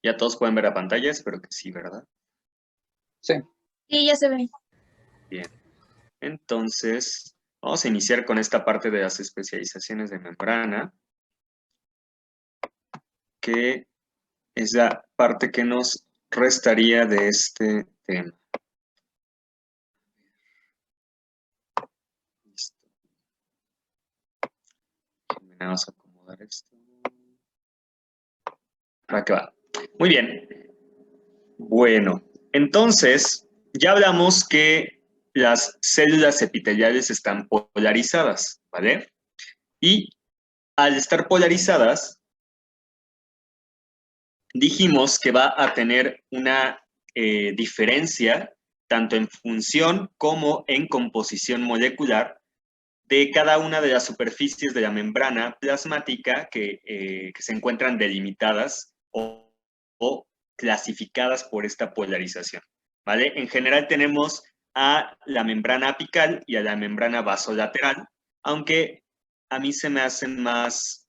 Ya todos pueden ver la pantalla, espero que sí, ¿verdad? Sí. Sí, ya se ve. Bien. Entonces, vamos a iniciar con esta parte de las especializaciones de membrana, que es la parte que nos restaría de este tema. Listo. Vamos a acomodar esto. Acá va. Muy bien. Bueno, entonces, ya hablamos que las células epiteliales están polarizadas, ¿vale? Y al estar polarizadas, dijimos que va a tener una diferencia tanto en función como en composición molecular de cada una de las superficies de la membrana plasmática que se encuentran delimitadas o clasificadas por esta polarización, ¿vale? En general tenemos a la membrana apical y a la membrana vasolateral, aunque a mí se me hacen más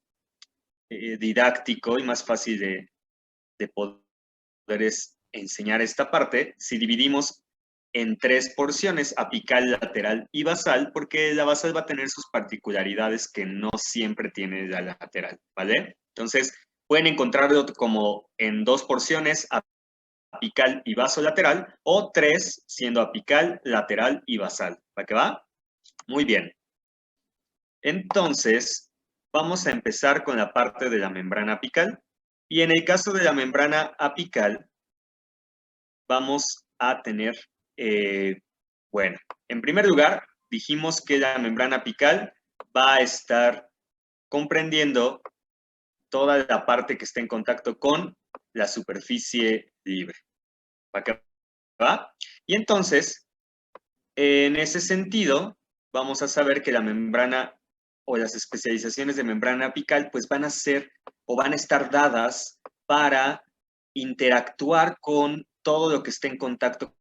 didáctico y más fácil de poder enseñar esta parte si dividimos en tres porciones, apical, lateral y basal, porque la basal va a tener sus particularidades que no siempre tiene la lateral, ¿vale? Entonces, pueden encontrarlo como en dos porciones, apical y basolateral, o tres, siendo apical, lateral y basal. ¿Para qué va? Muy bien. Entonces, vamos a empezar con la parte de la membrana apical. Y en el caso de la membrana apical, vamos a tener, bueno, en primer lugar, dijimos que la membrana apical va a estar comprendiendo toda la parte que está en contacto con la superficie libre. ¿Para qué va? Y entonces, en ese sentido, vamos a saber que la membrana o las especializaciones de membrana apical pues van a ser o van a estar dadas para interactuar con todo lo que esté en contacto con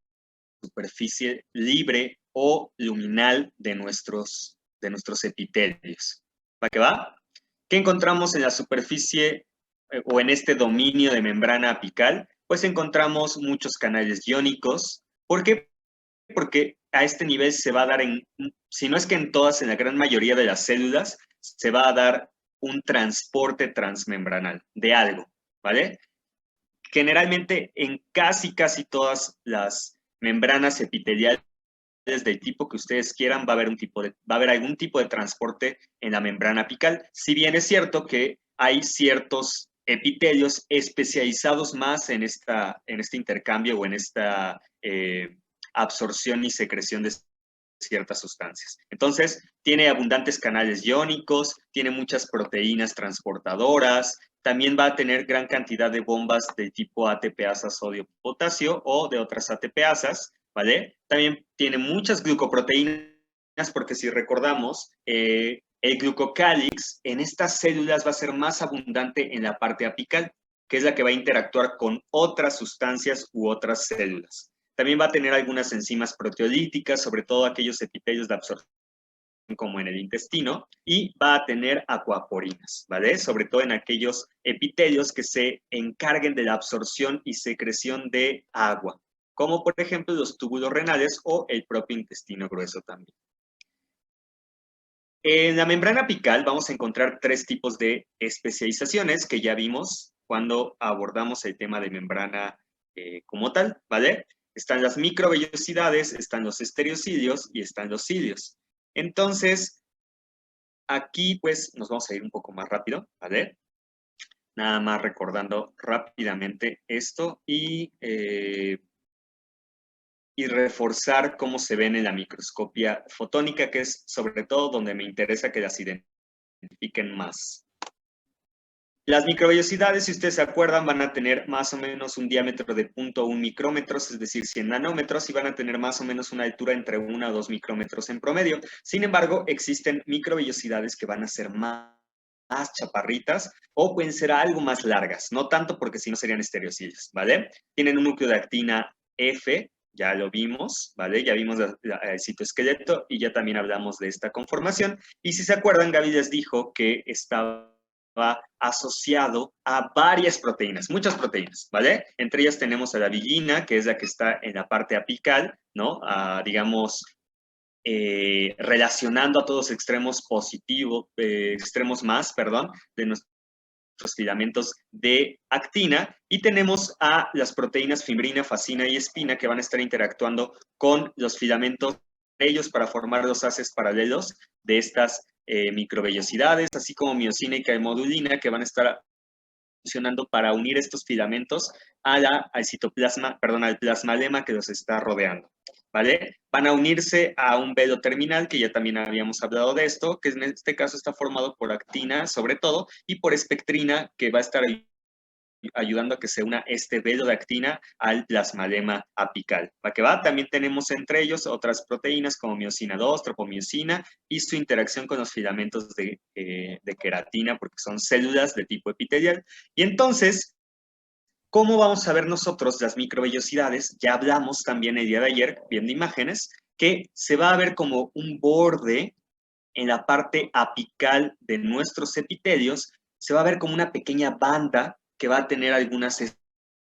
la superficie libre o luminal de nuestros epitelios. ¿Para qué va? ¿Qué encontramos en la superficie o en este dominio de membrana apical? Pues encontramos muchos canales iónicos. ¿Por qué? Porque a este nivel se va a dar, si no es que en todas, en la gran mayoría de las células, se va a dar un transporte transmembranal de algo, ¿vale? Generalmente en casi todas las membranas epiteliales del tipo que ustedes quieran va a haber algún tipo de transporte en la membrana apical. Si bien es cierto que hay ciertos epitelios especializados más en este intercambio o en esta absorción y secreción de ciertas sustancias. Entonces, tiene abundantes canales iónicos, tiene muchas proteínas transportadoras, también va a tener gran cantidad de bombas de tipo ATPasa sodio-potasio o de otras ATPasas, ¿vale? También tiene muchas glucoproteínas, porque si recordamos, el glucocálix en estas células va a ser más abundante en la parte apical, que es la que va a interactuar con otras sustancias u otras células. También va a tener algunas enzimas proteolíticas, sobre todo aquellos epitelios de absorción como en el intestino, y va a tener acuaporinas, ¿vale? Sobre todo en aquellos epitelios que se encarguen de la absorción y secreción de agua, como por ejemplo los túbulos renales o el propio intestino grueso también. En la membrana apical vamos a encontrar tres tipos de especializaciones que ya vimos cuando abordamos el tema de membrana como tal, ¿vale? Están las microvellosidades, están los estereocilios y están los cilios. Entonces, aquí pues nos vamos a ir un poco más rápido, ¿vale? Nada más recordando rápidamente esto y reforzar cómo se ven en la microscopia fotónica, que es sobre todo donde me interesa que las identifiquen más. Las microvellosidades, si ustedes se acuerdan, van a tener más o menos un diámetro de 0.1 micrómetros, es decir, 100 nanómetros, y van a tener más o menos una altura entre 1 a 2 micrómetros en promedio. Sin embargo, existen microvellosidades que van a ser más chaparritas o pueden ser algo más largas, no tanto porque si no serían estereocilios, ¿vale? Tienen un núcleo de actina F, ya lo vimos, ¿vale? Ya vimos el citoesqueleto y ya también hablamos de esta conformación. Y si se acuerdan, Gaby les dijo que estaba va asociado a varias proteínas, muchas proteínas, ¿vale? Entre ellas tenemos a la vigina, que es la que está en la parte apical, ¿no? Digamos, relacionando a todos los extremos positivos, extremos más, perdón, de nuestros filamentos de actina, y tenemos a las proteínas fibrina, fascina y espina que van a estar interactuando con los filamentos de ellos para formar los haces paralelos de estas microvellosidades, así como miosina y caemodulina que van a estar funcionando para unir estos filamentos al citoplasma, perdón, al plasmalema que los está rodeando, ¿vale? Van a unirse a un velo terminal, que ya también habíamos hablado de esto, que en este caso está formado por actina, sobre todo, y por espectrina, que va a estar ayudando a que se una este velo de actina al plasmalema apical. ¿Para qué va? También tenemos entre ellos otras proteínas como miosina 2, tropomiosina y su interacción con los filamentos de queratina, porque son células de tipo epitelial. Y entonces, ¿cómo vamos a ver nosotros las microvellosidades? Ya hablamos también el día de ayer, viendo imágenes, que se va a ver como un borde en la parte apical de nuestros epitelios, se va a ver como una pequeña banda que va a tener algunas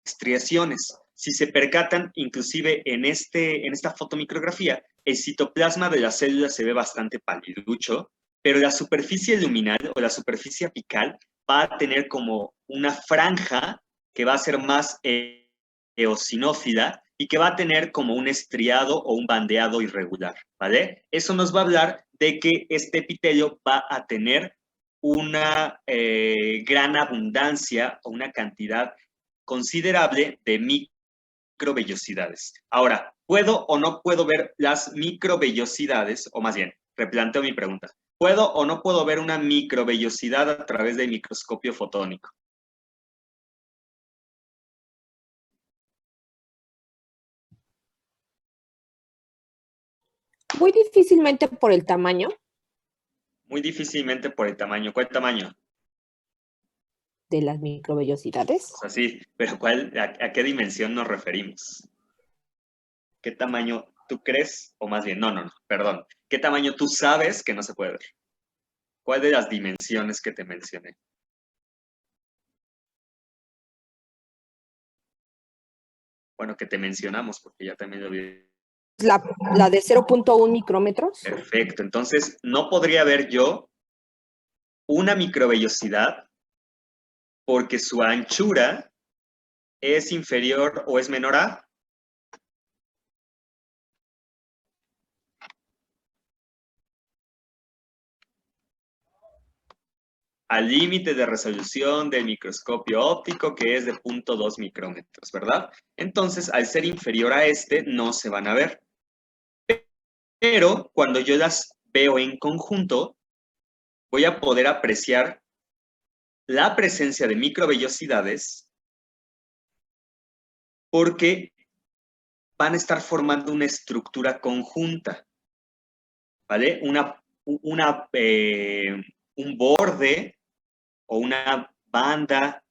estriaciones. Si se percatan, inclusive en esta fotomicrografía, el citoplasma de la célula se ve bastante paliducho, pero la superficie luminal o la superficie apical va a tener como una franja que va a ser más eosinófila y que va a tener como un estriado o un bandeado irregular, ¿vale? Eso nos va a hablar de que este epitelio va a tener una gran abundancia o una cantidad considerable de microvellosidades. Ahora, ¿puedo o no puedo ver las microvellosidades? O más bien, replanteo mi pregunta. ¿Puedo o no puedo ver una microvellosidad a través del microscopio fotónico? Muy difícilmente por el tamaño Muy difícilmente por el tamaño. ¿Cuál tamaño? de las microvellosidades. O sea, sí, pero a qué dimensión nos referimos? ¿Qué tamaño tú crees? O más bien, no, perdón. ¿Qué tamaño tú sabes que no se puede ver? ¿Cuál de las dimensiones que te mencioné? Bueno, que te mencionamos, porque ya también lo vi. La de 0.1 micrómetros. Perfecto. Entonces, no podría ver yo una microvellosidad porque su anchura es inferior o es menor al límite de resolución del microscopio óptico, que es de 0.2 micrómetros, ¿verdad? Entonces, al ser inferior a este, no se van a ver. Pero cuando yo las veo en conjunto, voy a poder apreciar la presencia de microvellosidades porque van a estar formando una estructura conjunta, ¿vale? Un borde o una banda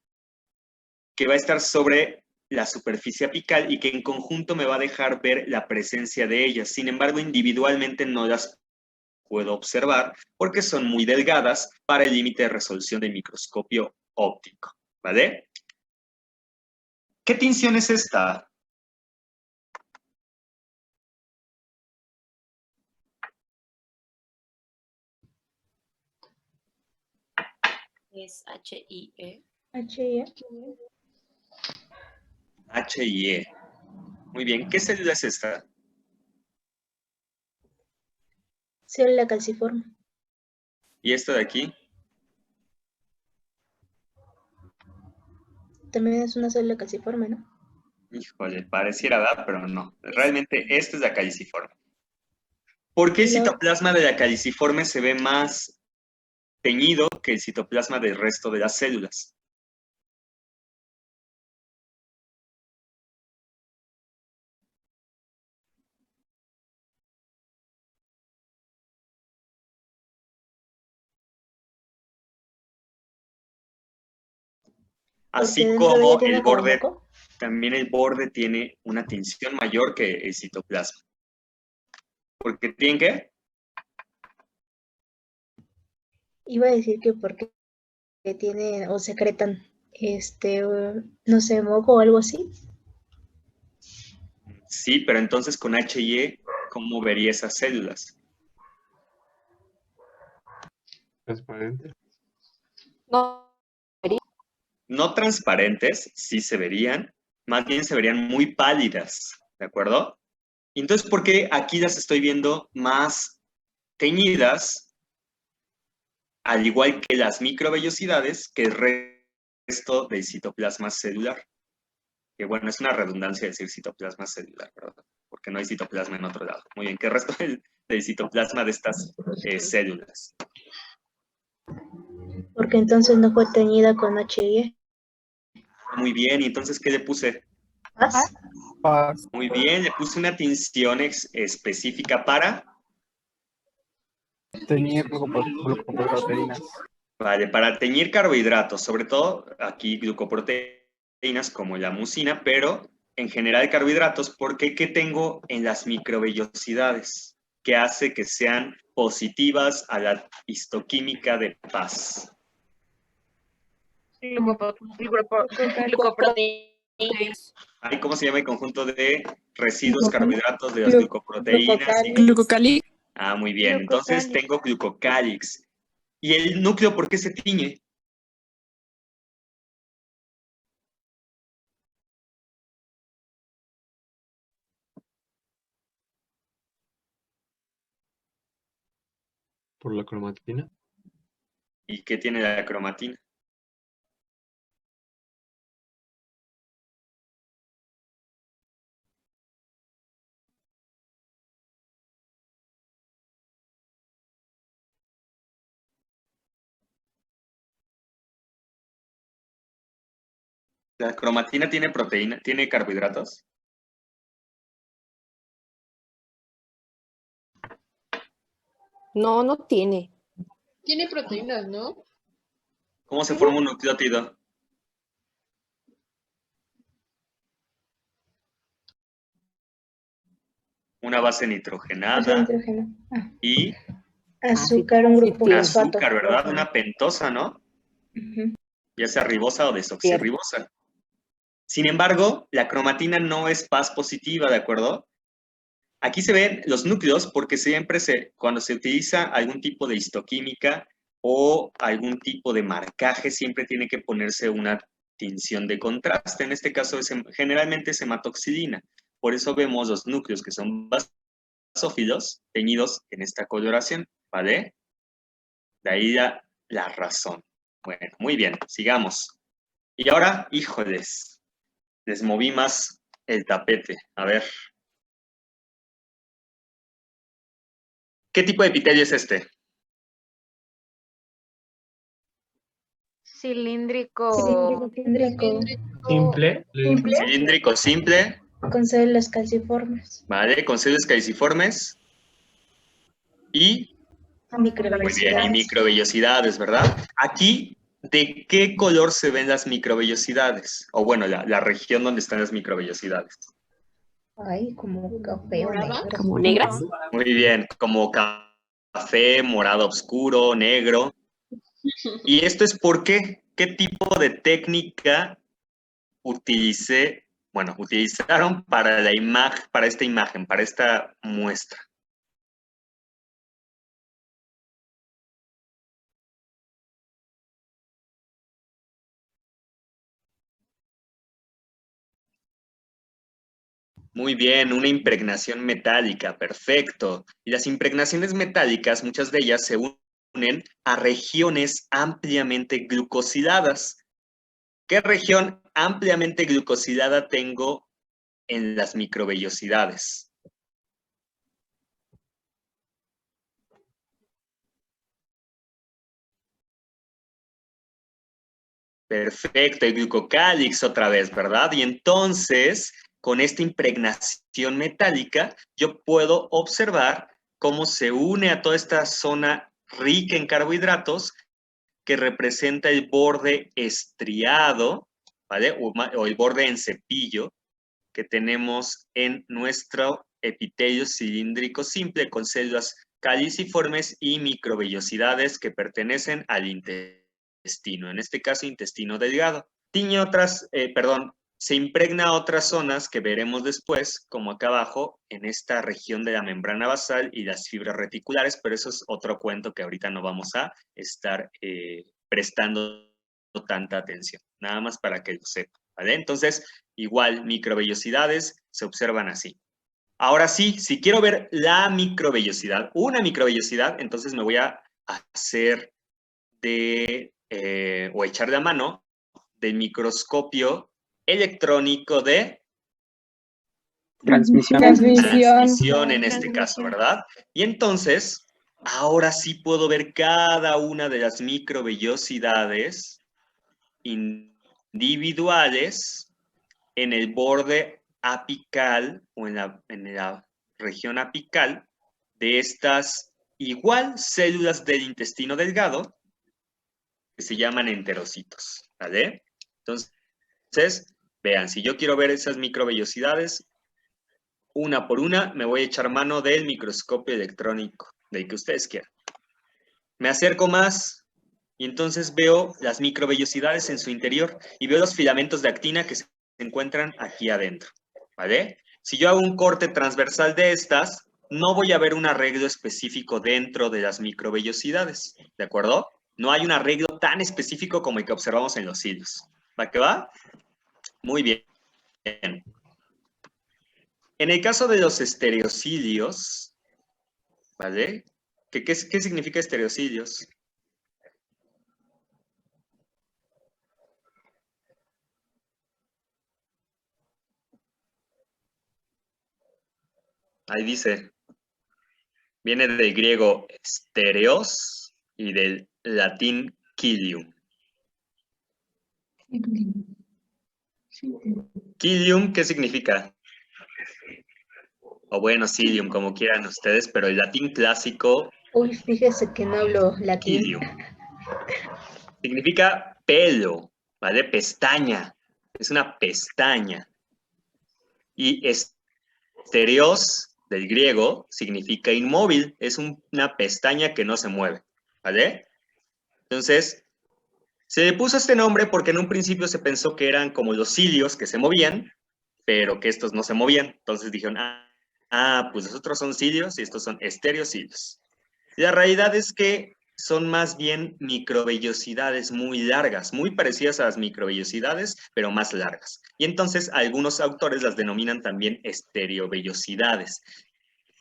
que va a estar sobre la superficie apical y que en conjunto me va a dejar ver la presencia de ellas. Sin embargo, individualmente no las puedo observar porque son muy delgadas para el límite de resolución del microscopio óptico, ¿vale? ¿Qué tinción es esta? Es HIE. HIE. HIE. Muy bien, ¿qué célula es esta? Célula calciforme. ¿Y esta de aquí? También es una célula calciforme, ¿no? Híjole, pareciera, ¿verdad? Pero no. Realmente esta es la caliciforme. ¿Por qué el citoplasma de la caliciforme se ve más teñido que el citoplasma del resto de las células? Así como el borde, también el borde tiene una tinción mayor que el citoplasma. ¿Por qué tiene qué? Iba a decir que porque tienen o secretan, no sé, moco o algo así. Sí, pero entonces con HIE, ¿cómo vería esas células? Transparente. No, No transparentes, sí se verían, más bien se verían muy pálidas, ¿de acuerdo? Entonces, ¿por qué aquí las estoy viendo más teñidas, al igual que las microvellosidades, que el resto del citoplasma celular? Que bueno, es una redundancia decir citoplasma celular, ¿verdad? Porque no hay citoplasma en otro lado. Muy bien, ¿qué resto del citoplasma de estas células? Porque entonces no fue teñida con HIE. Muy bien, ¿y entonces qué le puse? Paz. Paz. Muy bien, le puse una tinción específica para, Teñir glucoproteínas. vale, para teñir carbohidratos, sobre todo aquí glucoproteínas como la mucina, pero en general carbohidratos, porque ¿qué tengo en las microvellosidades? Que hace que sean positivas a la histoquímica de paz. Glucoproteínas. Ay, ¿cómo se llama el conjunto de residuos carbohidratos de las glucoproteínas? Glucocálix. Ah, muy bien. Entonces tengo glucocálix. ¿Y el núcleo por qué se tiñe? Por la cromatina. ¿Y qué tiene la cromatina? ¿La cromatina tiene proteína, tiene carbohidratos? no, no tiene. Tiene proteínas, ¿no? ¿Cómo se forma un nucleótido? Una base Base de nitrogenada nitrógeno. Ah, y azúcar, un sí grupo tiene. fosfato. azúcar, ¿verdad? Una pentosa, ¿no? Ujú. Ya sea ribosa o desoxirribosa. Sin embargo, la cromatina no es paz positiva, ¿de acuerdo? Aquí se ven los núcleos porque siempre cuando se utiliza algún tipo de histoquímica o algún tipo de marcaje, siempre tiene que ponerse una tinción de contraste. En este caso, generalmente es hematoxilina. Por eso vemos los núcleos que son basófilos teñidos en esta coloración, ¿vale? De ahí la razón. Bueno, muy bien, sigamos. Y ahora, híjoles, les moví más el tapete. A ver. ¿Qué tipo de epitelio es este? Cilíndrico. Cilíndrico. Simple. Simple. Cilíndrico simple, Con células calciformes. ¿vale? Con células caliciformes y, muy bien, y Microvellosidades. microvellosidades, ¿verdad? Aquí, ¿de qué color se ven las microvellosidades? O bueno, la región donde están las microvellosidades. Ay, como café o ¿Morada? negro. Como negras. Muy bien, como café, morado oscuro, negro. ¿Y esto es por qué? ¿Qué tipo de técnica utilizaron para la imagen, para esta imagen, para esta muestra? Muy bien, una impregnación metálica, perfecto. Y las impregnaciones metálicas, muchas de ellas se unen a regiones ampliamente glucosidadas. ¿Qué región ampliamente glucosidada tengo en las microvellosidades? Perfecto, el glucocálix otra vez, ¿verdad? Y entonces, con esta impregnación metálica, yo puedo observar cómo se une a toda esta zona rica en carbohidratos que representa el borde estriado, ¿vale? O el borde en cepillo que tenemos en nuestro epitelio cilíndrico simple con células caliciformes y microvellosidades que pertenecen al interior intestino, en este caso intestino delgado. Tiñe otras, se impregna otras zonas que veremos después, como acá abajo, en esta región de la membrana basal y las fibras reticulares, pero eso es otro cuento que ahorita no vamos a estar prestando tanta atención, nada más para que lo sepan, ¿vale? Entonces, igual, microvellosidades se observan así. Ahora sí, si quiero ver la microvellosidad, una microvellosidad, entonces me voy a hacer o echar de mano del microscopio electrónico de Transmisión. transmisión en este caso, ¿verdad? Y entonces, ahora sí puedo ver cada una de las microvellosidades individuales en el borde apical o en la región apical de estas igual células del intestino delgado que se llaman enterocitos, ¿vale? Entonces, vean, si yo quiero ver esas microvellosidades, una por una, me voy a echar mano del microscopio electrónico, del que ustedes quieran. Me acerco más y entonces veo las microvellosidades en su interior y veo los filamentos de actina que se encuentran aquí adentro, ¿vale? Si yo hago un corte transversal de estas, no voy a ver un arreglo específico dentro de las microvellosidades, ¿de acuerdo? No hay un arreglo tan específico como el que observamos en los cilios. ¿Va que va? Muy bien. En el caso de los estereocilios, ¿vale? ¿Qué significa estereocilios? Ahí dice, viene del griego stereos y del latín cilium. Cilium, ¿qué significa? O bueno, cilium, como quieran ustedes, pero el latín clásico, Uy, fíjese que no hablo latín. cilium, significa pelo, ¿vale? Pestaña, es una pestaña. Y estereos, del griego, significa inmóvil, es una pestaña que no se mueve, ¿vale? Entonces, se le puso este nombre porque en un principio se pensó que eran como los cilios que se movían, pero que estos no se movían. Entonces dijeron, pues los otros son cilios y estos son estereocilios. La realidad es que son más bien microvellosidades muy largas, muy parecidas a las microvellosidades, pero más largas. Y entonces algunos autores las denominan también estereovellosidades.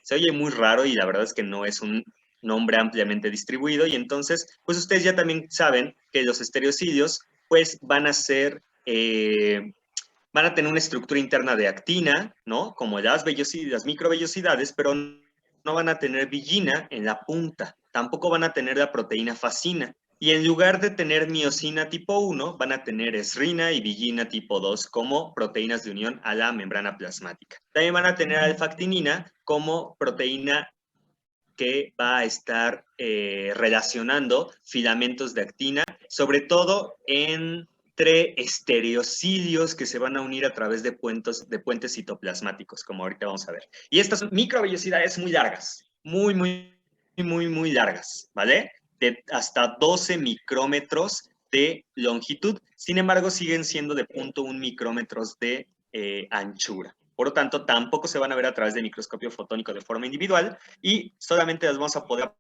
Se oye muy raro y la verdad es que no es un nombre ampliamente distribuido, y entonces, pues ustedes ya también saben que los estereocilios, pues van a ser, van a tener una estructura interna de actina, ¿no? Como las microvellosidades, pero no van a tener villina en la punta, tampoco van a tener la proteína fascina, y en lugar de tener miosina tipo 1, van a tener esrina y villina tipo 2 como proteínas de unión a la membrana plasmática. También van a tener alfa-actinina como proteína que va a estar relacionando filamentos de actina, sobre todo entre estereocilios que se van a unir a través de puentes citoplasmáticos, como ahorita vamos a ver. Y estas son microvellosidades muy largas, muy largas, ¿vale? De hasta 12 micrómetros de longitud, sin embargo siguen siendo de 0.1 micrómetros de anchura. Por lo tanto, tampoco se van a ver a través del microscopio fotónico de forma individual y solamente las vamos a poder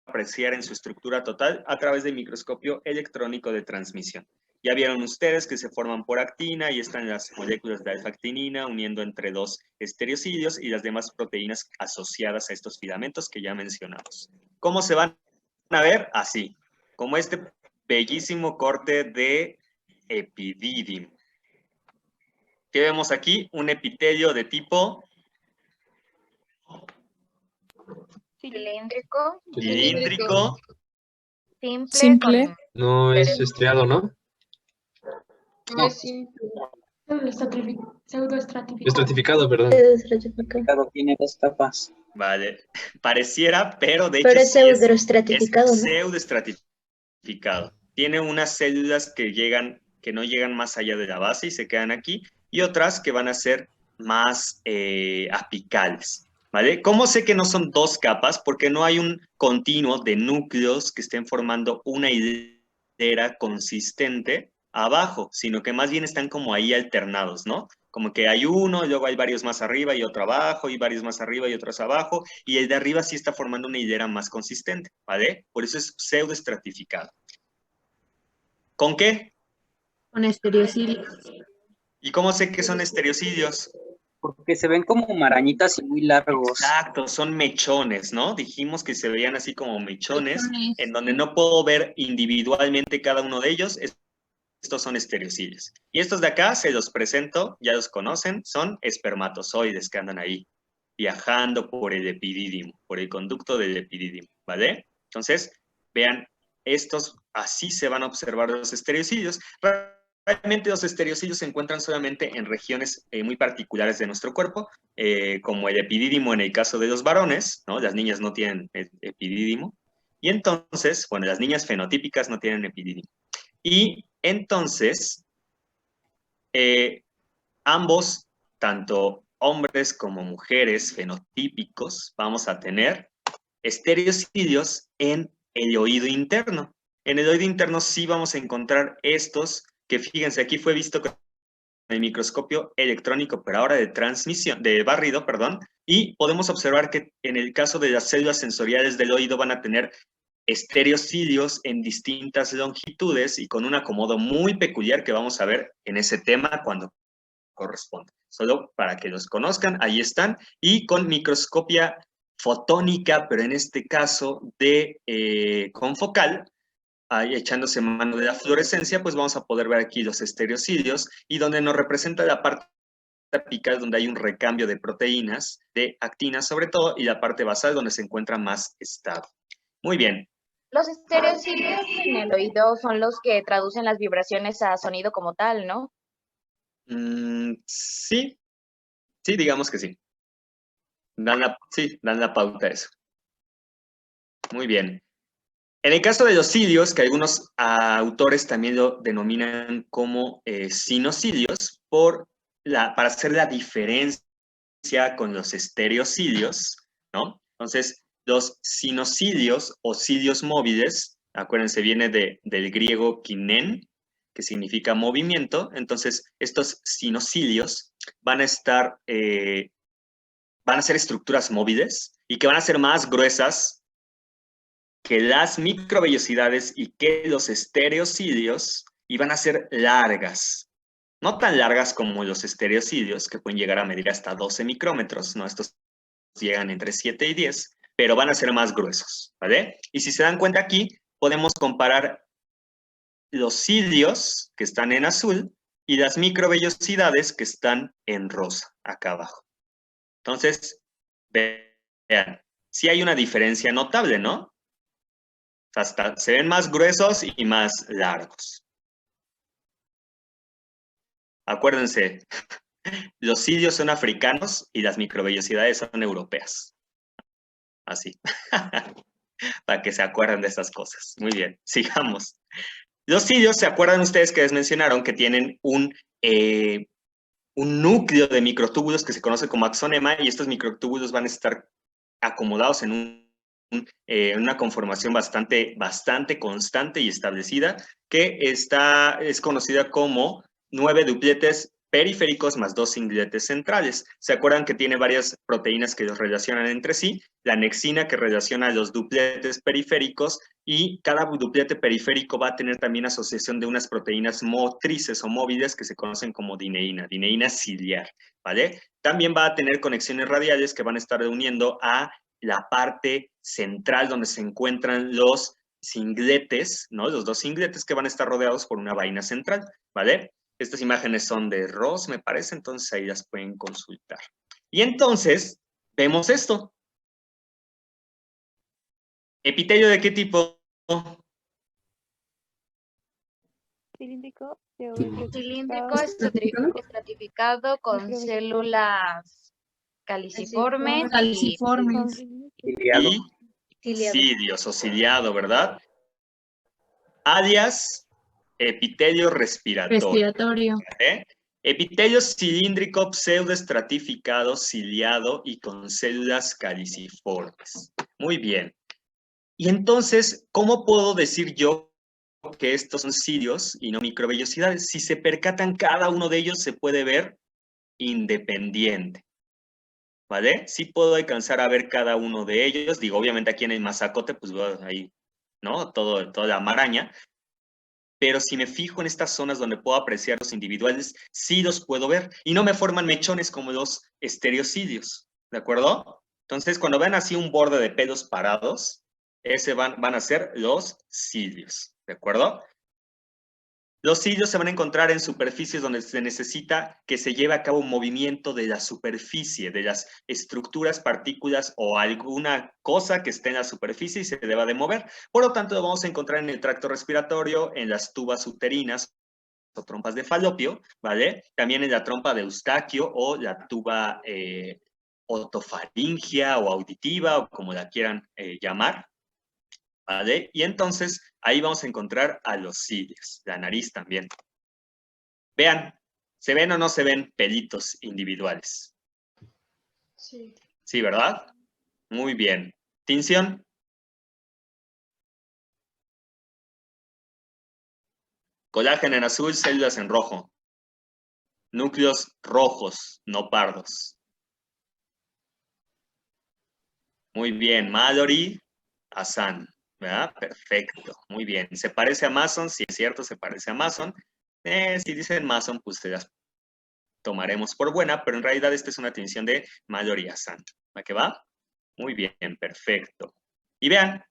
apreciar en su estructura total a través del microscopio electrónico de transmisión. Ya vieron ustedes que se forman por actina y están las moléculas de alfa-actinina uniendo entre dos estereocilios y las demás proteínas asociadas a estos filamentos que ya mencionamos. ¿Cómo se van a ver? Así, como este bellísimo corte de epididim. ¿Qué vemos aquí? Un epitelio de tipo Cilíndrico, cilíndrico, Simple. No es estriado, ¿no? No es simple. Estratificado, perdón. Tiene dos capas. vale, pareciera, pero de Pero hecho es sí es pseudoestratificado, ¿no? pseudoestratificado. Tiene unas células que no llegan más allá de la base y se quedan aquí, y otras que van a ser más apicales, ¿vale? ¿Cómo sé que no son dos capas? Porque no hay un continuo de núcleos que estén formando una hilera hilera consistente abajo, sino que más bien están como ahí alternados, ¿no? Como que hay uno, y luego hay varios más arriba y otro abajo, y varios más arriba y otros abajo, y el de arriba sí está formando una hilera más consistente, ¿vale? Por eso es pseudoestratificado. ¿Con qué? Con estereocilios. ¿Y cómo sé que son estereocidios? Porque se ven como marañitas y muy largos. Exacto, son mechones, ¿no? Dijimos que se veían así como mechones, Mechones. en donde no puedo ver individualmente cada uno de ellos. Estos son estereocidios. Y estos de acá se los presento, ya los conocen, son espermatozoides que andan ahí, viajando por el epidídimo, por el conducto del epidídimo, ¿vale? Entonces, vean, estos así se van a observar los estereocidios. Realmente los estereocidios se encuentran solamente en regiones muy particulares de nuestro cuerpo, como el epidídimo en el caso de los varones, ¿no? Las niñas no tienen epidídimo. Y entonces, bueno, las niñas fenotípicas no tienen epidídimo. Y entonces, ambos, tanto hombres como mujeres fenotípicos, vamos a tener estereocidios en el oído interno. En el oído interno sí vamos a encontrar estos, que fíjense, aquí fue visto con el microscopio electrónico, pero ahora de transmisión, de barrido, perdón, y podemos observar que en el caso de las células sensoriales del oído van a tener estereocidios en distintas longitudes y con un acomodo muy peculiar que vamos a ver en ese tema cuando corresponde. Solo para que los conozcan, ahí están, y con microscopia fotónica, pero en este caso de confocal, ahí echándose mano de la fluorescencia, pues vamos a poder ver aquí los estereocidios y donde nos representa la parte apical donde hay un recambio de proteínas, de actinas sobre todo, y la parte basal donde se encuentra más estable. Muy bien. Los estereocilios en el oído son los que traducen las vibraciones a sonido como tal, ¿no? Sí, sí, digamos que sí. Sí, dan la pauta a eso. Muy bien. En el caso de los cilios, que algunos autores también lo denominan como sinocilios, para hacer la diferencia con los estereocilios, ¿no? Entonces, los sinocilios o cilios móviles, acuérdense, viene del griego kinen, que significa movimiento. Entonces, estos sinocilios van a estar, van a ser estructuras móviles y que van a ser más gruesas que las microvellosidades y que los estereocidios, y van a ser largas. No tan largas como los estereocidios, que pueden llegar a medir hasta 12 micrómetros, ¿no? Estos llegan entre 7 y 10, pero van a ser más gruesos, ¿vale? Y si se dan cuenta aquí, podemos comparar los cilios, que están en azul, y las microvellosidades, que están en rosa, acá abajo. Entonces, vean, sí hay una diferencia notable, ¿no? Hasta se ven más gruesos y más largos. Acuérdense, los cilios son africanos y las microvellosidades son europeas. Así. Para que se acuerden de estas cosas. Muy bien, sigamos. Los cilios, ¿se acuerdan ustedes que les mencionaron que tienen un núcleo de microtúbulos que se conoce como axonema, y estos microtúbulos van a estar acomodados en una conformación bastante constante y establecida, que es conocida como 9 dupletes periféricos más 2 singletes centrales. ¿Se acuerdan que tiene varias proteínas que los relacionan entre sí? La anexina, que relaciona los dupletes periféricos, y cada duplete periférico va a tener también asociación de unas proteínas motrices o móviles que se conocen como dineína ciliar, ¿vale? También va a tener conexiones radiales que van a estar uniendo a la parte central donde se encuentran los singletes, ¿no? Los dos singletes que van a estar rodeados por una vaina central, ¿vale? Estas imágenes son de Ross, me parece, entonces ahí las pueden consultar. Y entonces, vemos esto. ¿Epitelio de qué tipo? Cilíndrico, Cilíndrico estratificado con células caliciformes Caliciformes. Ciliado. Y cilios o ciliado, ¿verdad? Alias epitelio respiratorio. ¿Eh? Epitelio cilíndrico pseudoestratificado, ciliado y con células caliciformes. Muy bien. Y entonces, ¿cómo puedo decir yo que estos son cilios y no microvellosidades. Si se percatan, cada uno de ellos se puede ver independiente, ¿vale? Sí puedo alcanzar a ver cada uno de ellos. Digo, obviamente aquí en el mazacote, pues veo ahí, ¿no? Toda la maraña. Pero si me fijo en estas zonas donde puedo apreciar los individuales, sí los puedo ver. Y no me forman mechones como los estereocidios, ¿de acuerdo? Entonces, cuando vean así un borde de pelos parados, ese van a ser los cilios, ¿de acuerdo? Los cilios se van a encontrar en superficies donde se necesita que se lleve a cabo un movimiento de la superficie, de las estructuras, partículas o alguna cosa que esté en la superficie y se deba de mover. Por lo tanto, lo vamos a encontrar en el tracto respiratorio, en las tubas uterinas o trompas de falopio, ¿vale? También en la trompa de Eustaquio o la tuba otofaringia o auditiva o como la quieran llamar, ¿vale? Y entonces ahí vamos a encontrar a los cilios, la nariz también. Vean, ¿se ven o no se ven pelitos individuales? Sí. Sí, ¿verdad? Muy bien. ¿Tinción? Colágeno en azul, células en rojo. Núcleos rojos, no pardos. Muy bien, Mallory, Hassan, ¿verdad? Perfecto, muy bien. ¿Se parece a Mason? Sí, es cierto, se parece a Mason. Si dicen Mason, pues se las tomaremos por buena, pero en realidad esta es una tinción de Mallory Hassan. ¿Va que va? Muy bien, perfecto. Y vean,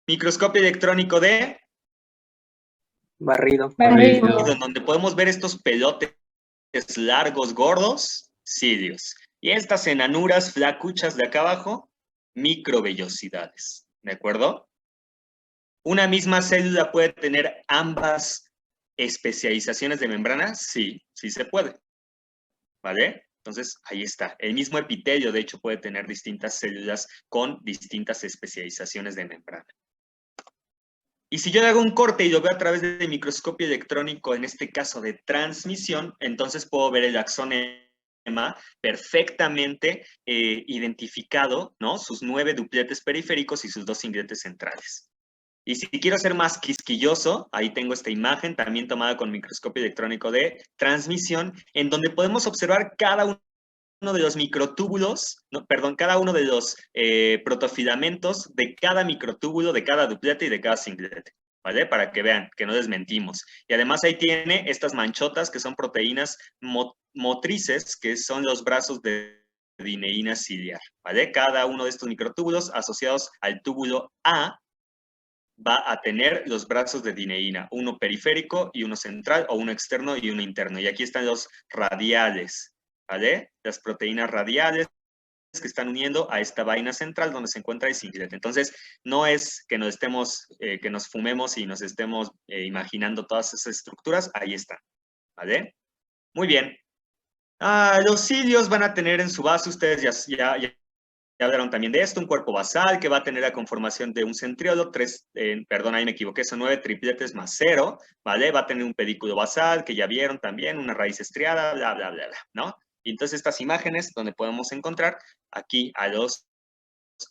microscopio electrónico de Barrido. Barrido. en donde podemos ver estos pelotes largos, gordos, cilios. Y estas enanuras flacuchas de acá abajo, microvellosidades. ¿De acuerdo? ¿Una misma célula puede tener ambas especializaciones de membrana? Sí, sí se puede. ¿Vale? Entonces, ahí está. El mismo epitelio, de hecho, puede tener distintas células con distintas especializaciones de membrana. Y si yo le hago un corte y lo veo a través del microscopio electrónico, en este caso de transmisión, entonces puedo ver el axonema perfectamente identificado, ¿no? Sus 9 dupletes periféricos y sus 2 cingletes centrales. Y si quiero ser más quisquilloso, ahí tengo esta imagen también tomada con microscopio electrónico de transmisión, en donde podemos observar cada uno de los microtúbulos, no, perdón, cada uno de los protofilamentos de cada microtúbulo, de cada duplete y de cada singlete, ¿vale? Para que vean que no desmentimos. Y además ahí tiene estas manchotas que son proteínas motrices, que son los brazos de dineína ciliar, ¿vale? Cada uno de estos microtúbulos asociados al túbulo A va a tener los brazos de dineína, uno periférico y uno central, o uno externo y uno interno. Y aquí están los radiales, ¿vale? Las proteínas radiales que están uniendo a esta vaina central donde se encuentra el singlete. Entonces, no es que nos estemos, que nos fumemos y nos estemos imaginando todas esas estructuras, ahí están, ¿vale? Muy bien. Los cilios van a tener en su base, ustedes ya hablaron también de esto, un cuerpo basal que va a tener la conformación de un centriolo, perdón, ahí me equivoqué, son 9 tripletes más 0, ¿vale? Va a tener un pedículo basal, que ya vieron también, una raíz estriada, bla, bla, bla, bla, ¿no? Y entonces estas imágenes donde podemos encontrar aquí a los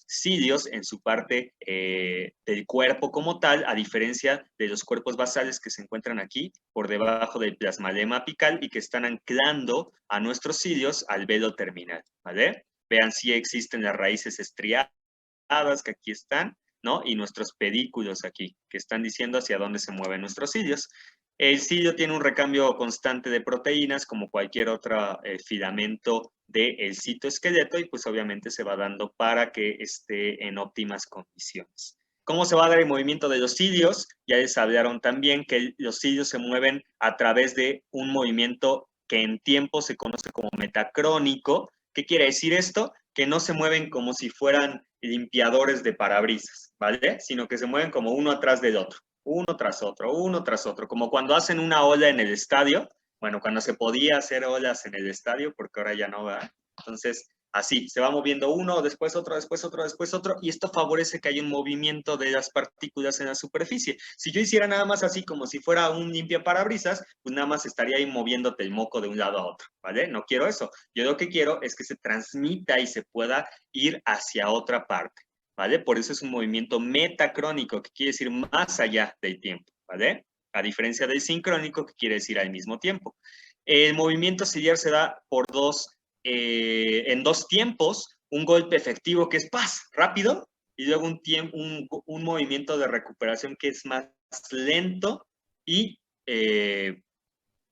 cilios en su parte del cuerpo como tal, a diferencia de los cuerpos basales que se encuentran aquí por debajo del plasmalema apical y que están anclando a nuestros cilios al velo terminal, ¿vale? Vean si existen las raíces estriadas que aquí están, ¿no? Y nuestros pedículos aquí, que están diciendo hacia dónde se mueven nuestros cilios. El cilio tiene un recambio constante de proteínas, como cualquier otro filamento del citoesqueleto, y pues obviamente se va dando para que esté en óptimas condiciones. ¿Cómo se va a dar el movimiento de los cilios? Ya les hablaron también que los cilios se mueven a través de un movimiento que en tiempo se conoce como metacrónico. ¿Qué quiere decir esto? Que no se mueven como si fueran limpiadores de parabrisas, ¿vale? Sino que se mueven como uno atrás del otro, uno tras otro, como cuando hacen una ola en el estadio, bueno, cuando se podía hacer olas en el estadio, porque ahora ya no va. Entonces, así, se va moviendo uno, después otro, después otro, después otro, y esto favorece que haya un movimiento de las partículas en la superficie. Si yo hiciera nada más así, como si fuera un limpiaparabrisas, pues nada más estaría ahí moviéndote el moco de un lado a otro, ¿vale? No quiero eso. Yo lo que quiero es que se transmita y se pueda ir hacia otra parte. ¿vale? Por eso es un movimiento metacrónico, que quiere decir más allá del tiempo, ¿vale? A diferencia del sincrónico, que quiere decir al mismo tiempo. El movimiento ciliar se da por en dos tiempos, un golpe efectivo que es ¡paz! Rápido, y luego un movimiento de recuperación que es más lento y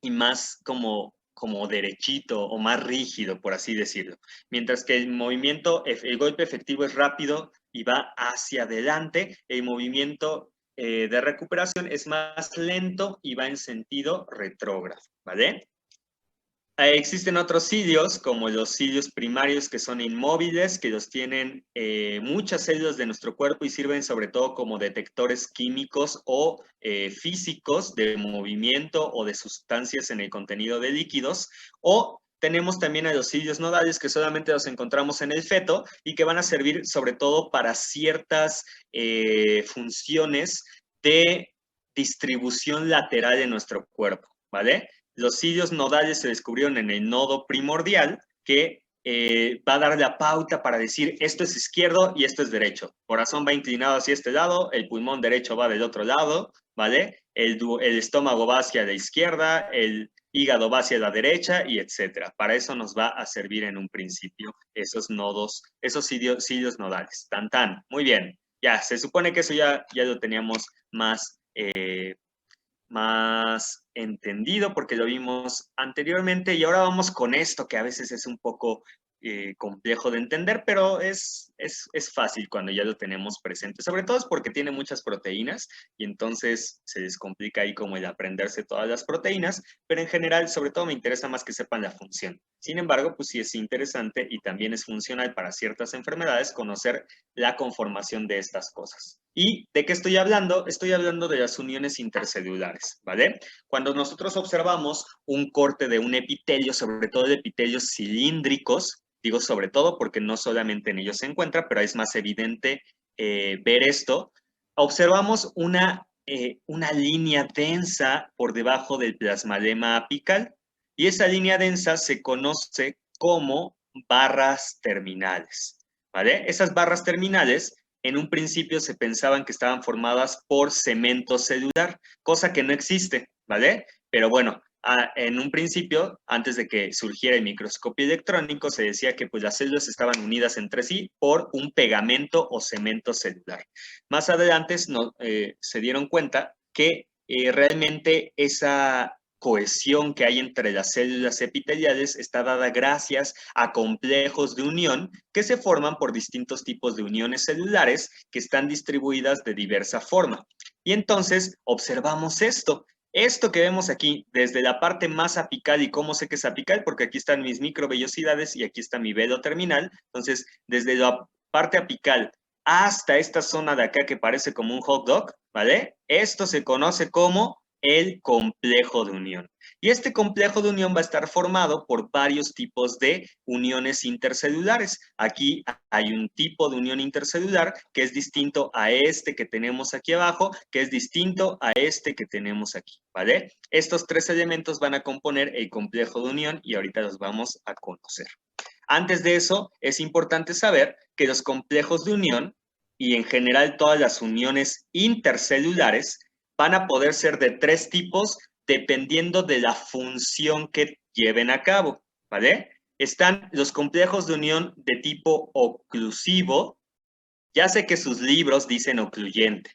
más como derechito o más rígido, por así decirlo. Mientras que el golpe efectivo es rápido y va hacia adelante, el movimiento de recuperación es más lento y va en sentido retrógrado, ¿vale? Existen otros cilios, como los cilios primarios, que son inmóviles, que los tienen muchas células de nuestro cuerpo y sirven sobre todo como detectores químicos o físicos de movimiento o de sustancias en el contenido de líquidos. O tenemos también a los cilios nodales, que solamente los encontramos en el feto y que van a servir sobre todo para ciertas funciones de distribución lateral en nuestro cuerpo, ¿vale? Los cilios nodales se descubrieron en el nodo primordial, que va a dar la pauta para decir esto es izquierdo y esto es derecho. Corazón va inclinado hacia este lado, el pulmón derecho va del otro lado, ¿vale? El estómago va hacia la izquierda, el hígado va hacia la derecha y etcétera. Para eso nos va a servir en un principio esos nodos, esos cilios nodales. Tan, tan. Muy bien. Ya, se supone que eso ya lo teníamos más entendido porque lo vimos anteriormente, y ahora vamos con esto que a veces es un poco complejo de entender, pero es fácil cuando ya lo tenemos presente, sobre todo es porque tiene muchas proteínas y entonces se les complica ahí como el aprenderse todas las proteínas, pero en general sobre todo me interesa más que sepan la función. Sin embargo, pues sí es interesante y también es funcional para ciertas enfermedades conocer la conformación de estas cosas. ¿Y de qué estoy hablando? Estoy hablando de las uniones intercelulares, ¿vale? Cuando nosotros observamos un corte de un epitelio, sobre todo de epitelios cilíndricos, digo sobre todo porque no solamente en ellos se encuentra, pero es más evidente ver esto, observamos una línea densa por debajo del plasmalema apical, y esa línea densa se conoce como barras terminales, ¿vale? Esas barras terminales en un principio se pensaban que estaban formadas por cemento celular, cosa que no existe, ¿vale? Pero bueno, en un principio, antes de que surgiera el microscopio electrónico, se decía que pues, las células estaban unidas entre sí por un pegamento o cemento celular. Más adelante se dieron cuenta que realmente esa cohesión que hay entre las células epiteliales está dada gracias a complejos de unión que se forman por distintos tipos de uniones celulares que están distribuidas de diversa forma. Y entonces observamos esto. Esto que vemos aquí, desde la parte más apical, ¿y cómo sé que es apical? Porque aquí están mis microvellosidades y aquí está mi velo terminal. Entonces, desde la parte apical hasta esta zona de acá que parece como un hot dog, ¿vale? Esto se conoce como el complejo de unión. Y este complejo de unión va a estar formado por varios tipos de uniones intercelulares. Aquí hay un tipo de unión intercelular que es distinto a este que tenemos aquí abajo, que es distinto a este que tenemos aquí, ¿vale? Estos tres elementos van a componer el complejo de unión y ahorita los vamos a conocer. Antes de eso, es importante saber que los complejos de unión y en general todas las uniones intercelulares van a poder ser de tres tipos dependiendo de la función que lleven a cabo, ¿vale? Están los complejos de unión de tipo oclusivo. Ya sé que sus libros dicen ocluyente,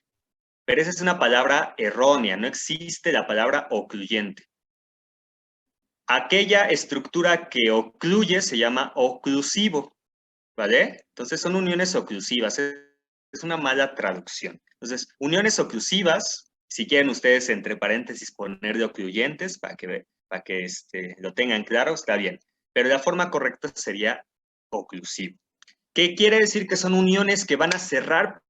pero esa es una palabra errónea, no existe la palabra ocluyente. Aquella estructura que ocluye se llama oclusivo, ¿vale? Entonces son uniones oclusivas, es una mala traducción. Entonces, uniones oclusivas, si quieren ustedes entre paréntesis poner de ocluyentes para que lo tengan claro, está bien. Pero la forma correcta sería oclusivo. ¿Qué quiere decir? Que son uniones que van a cerrar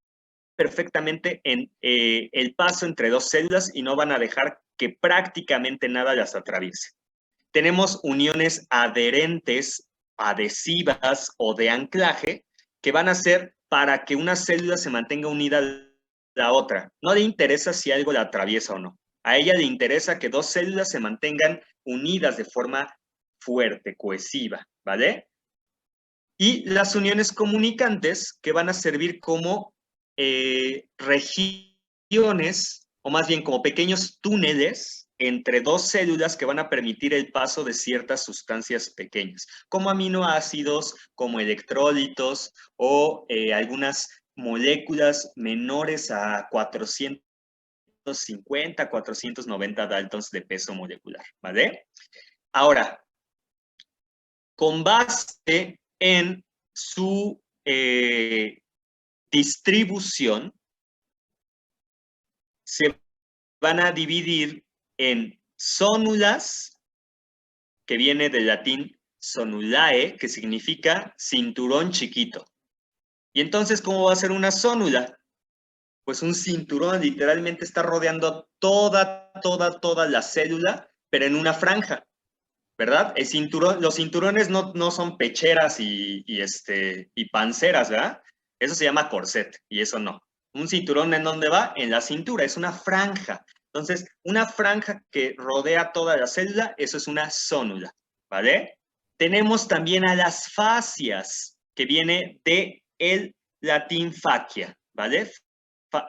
perfectamente en el paso entre dos células y no van a dejar que prácticamente nada las atraviese. Tenemos uniones adherentes, adhesivas o de anclaje que van a ser para que una célula se mantenga unida a la otra. No le interesa si algo la atraviesa o no. A ella le interesa que dos células se mantengan unidas de forma fuerte, cohesiva, ¿vale? Y las uniones comunicantes que van a servir como regiones, o más bien como pequeños túneles entre dos células que van a permitir el paso de ciertas sustancias pequeñas, como aminoácidos, como electrolitos o algunas moléculas menores a 450, 490 daltons de peso molecular, ¿vale? Ahora, con base en su distribución, se van a dividir en zónulas, que viene del latín zonulae, que significa cinturón chiquito. Y entonces, ¿cómo va a ser una zónula? Pues un cinturón literalmente está rodeando toda la célula, pero en una franja, ¿verdad? El cinturón, los cinturones no son pecheras y panceras, ¿verdad? Eso se llama corset, y eso no. Un cinturón, ¿en dónde va? En la cintura, es una franja. Entonces, una franja que rodea toda la célula, eso es una zónula, ¿vale? Tenemos también a las fascias, que viene de el latín fascia, ¿vale?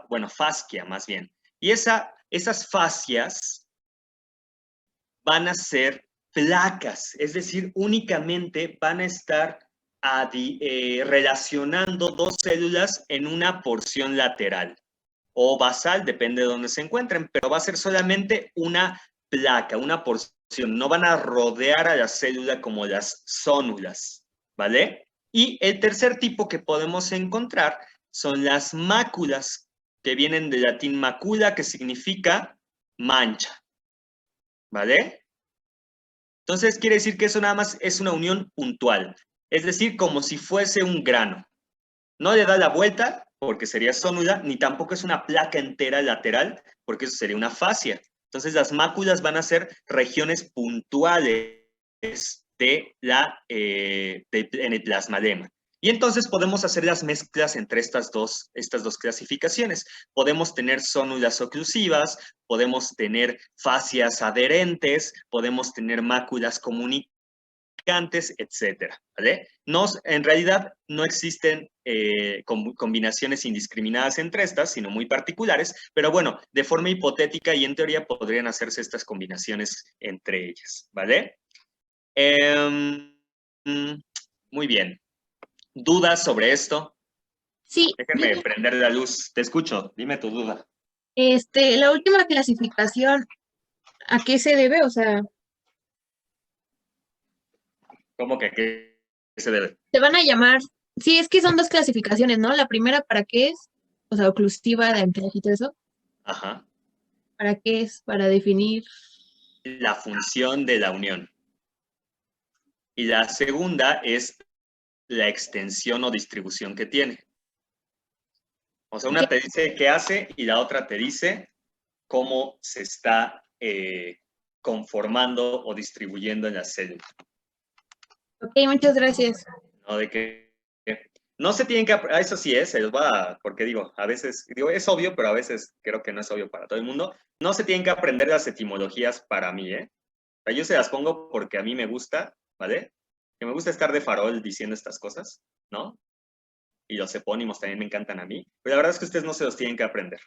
Bueno, fascia más bien. Y esas fascias van a ser placas, es decir, únicamente van a estar relacionando dos células en una porción lateral o basal, depende de dónde se encuentren, pero va a ser solamente una placa, una porción, no van a rodear a la célula como las zónulas, ¿vale? Y el tercer tipo que podemos encontrar son las máculas, que vienen del latín macula, que significa mancha, ¿vale? Entonces quiere decir que eso nada más es una unión puntual, es decir, como si fuese un grano. No le da la vuelta, porque sería zónula, ni tampoco es una placa entera lateral, porque eso sería una fascia. Entonces las máculas van a ser regiones puntuales en el plasmadema. Y entonces podemos hacer las mezclas entre estas dos clasificaciones. Podemos tener zónulas oclusivas, podemos tener fascias adherentes, podemos tener máculas comunicantes, etcétera, ¿vale? En realidad no existen combinaciones indiscriminadas entre estas, sino muy particulares, pero bueno, de forma hipotética y en teoría podrían hacerse estas combinaciones entre ellas, ¿vale? Muy bien. ¿Dudas sobre esto? Sí, Déjenme prender la luz. Te escucho. Dime tu duda. la última clasificación, ¿a qué se debe? O sea, ¿Cómo que a qué se debe? te van a llamar, sí, es que son dos clasificaciones, ¿no? La primera, ¿para qué es? O sea, oclusiva, de anclaje y todo eso. Ajá. ¿Para qué es? Para definir. La función de la unión. Y la segunda es la extensión o distribución que tiene. O sea, una te dice qué hace y la otra te dice cómo se está conformando o distribuyendo en la célula. Ok, muchas gracias. ¿No? De que no se tienen que... Eso sí es, se los va porque digo, a veces, digo, es obvio, pero a veces creo que no es obvio para todo el mundo. No se tienen que aprender las etimologías para mí, ¿eh? O sea, yo se las pongo porque a mí me gusta, ¿vale? Que me gusta estar de farol diciendo estas cosas, ¿no? Y los epónimos también me encantan a mí. Pero la verdad es que ustedes no se los tienen que aprender.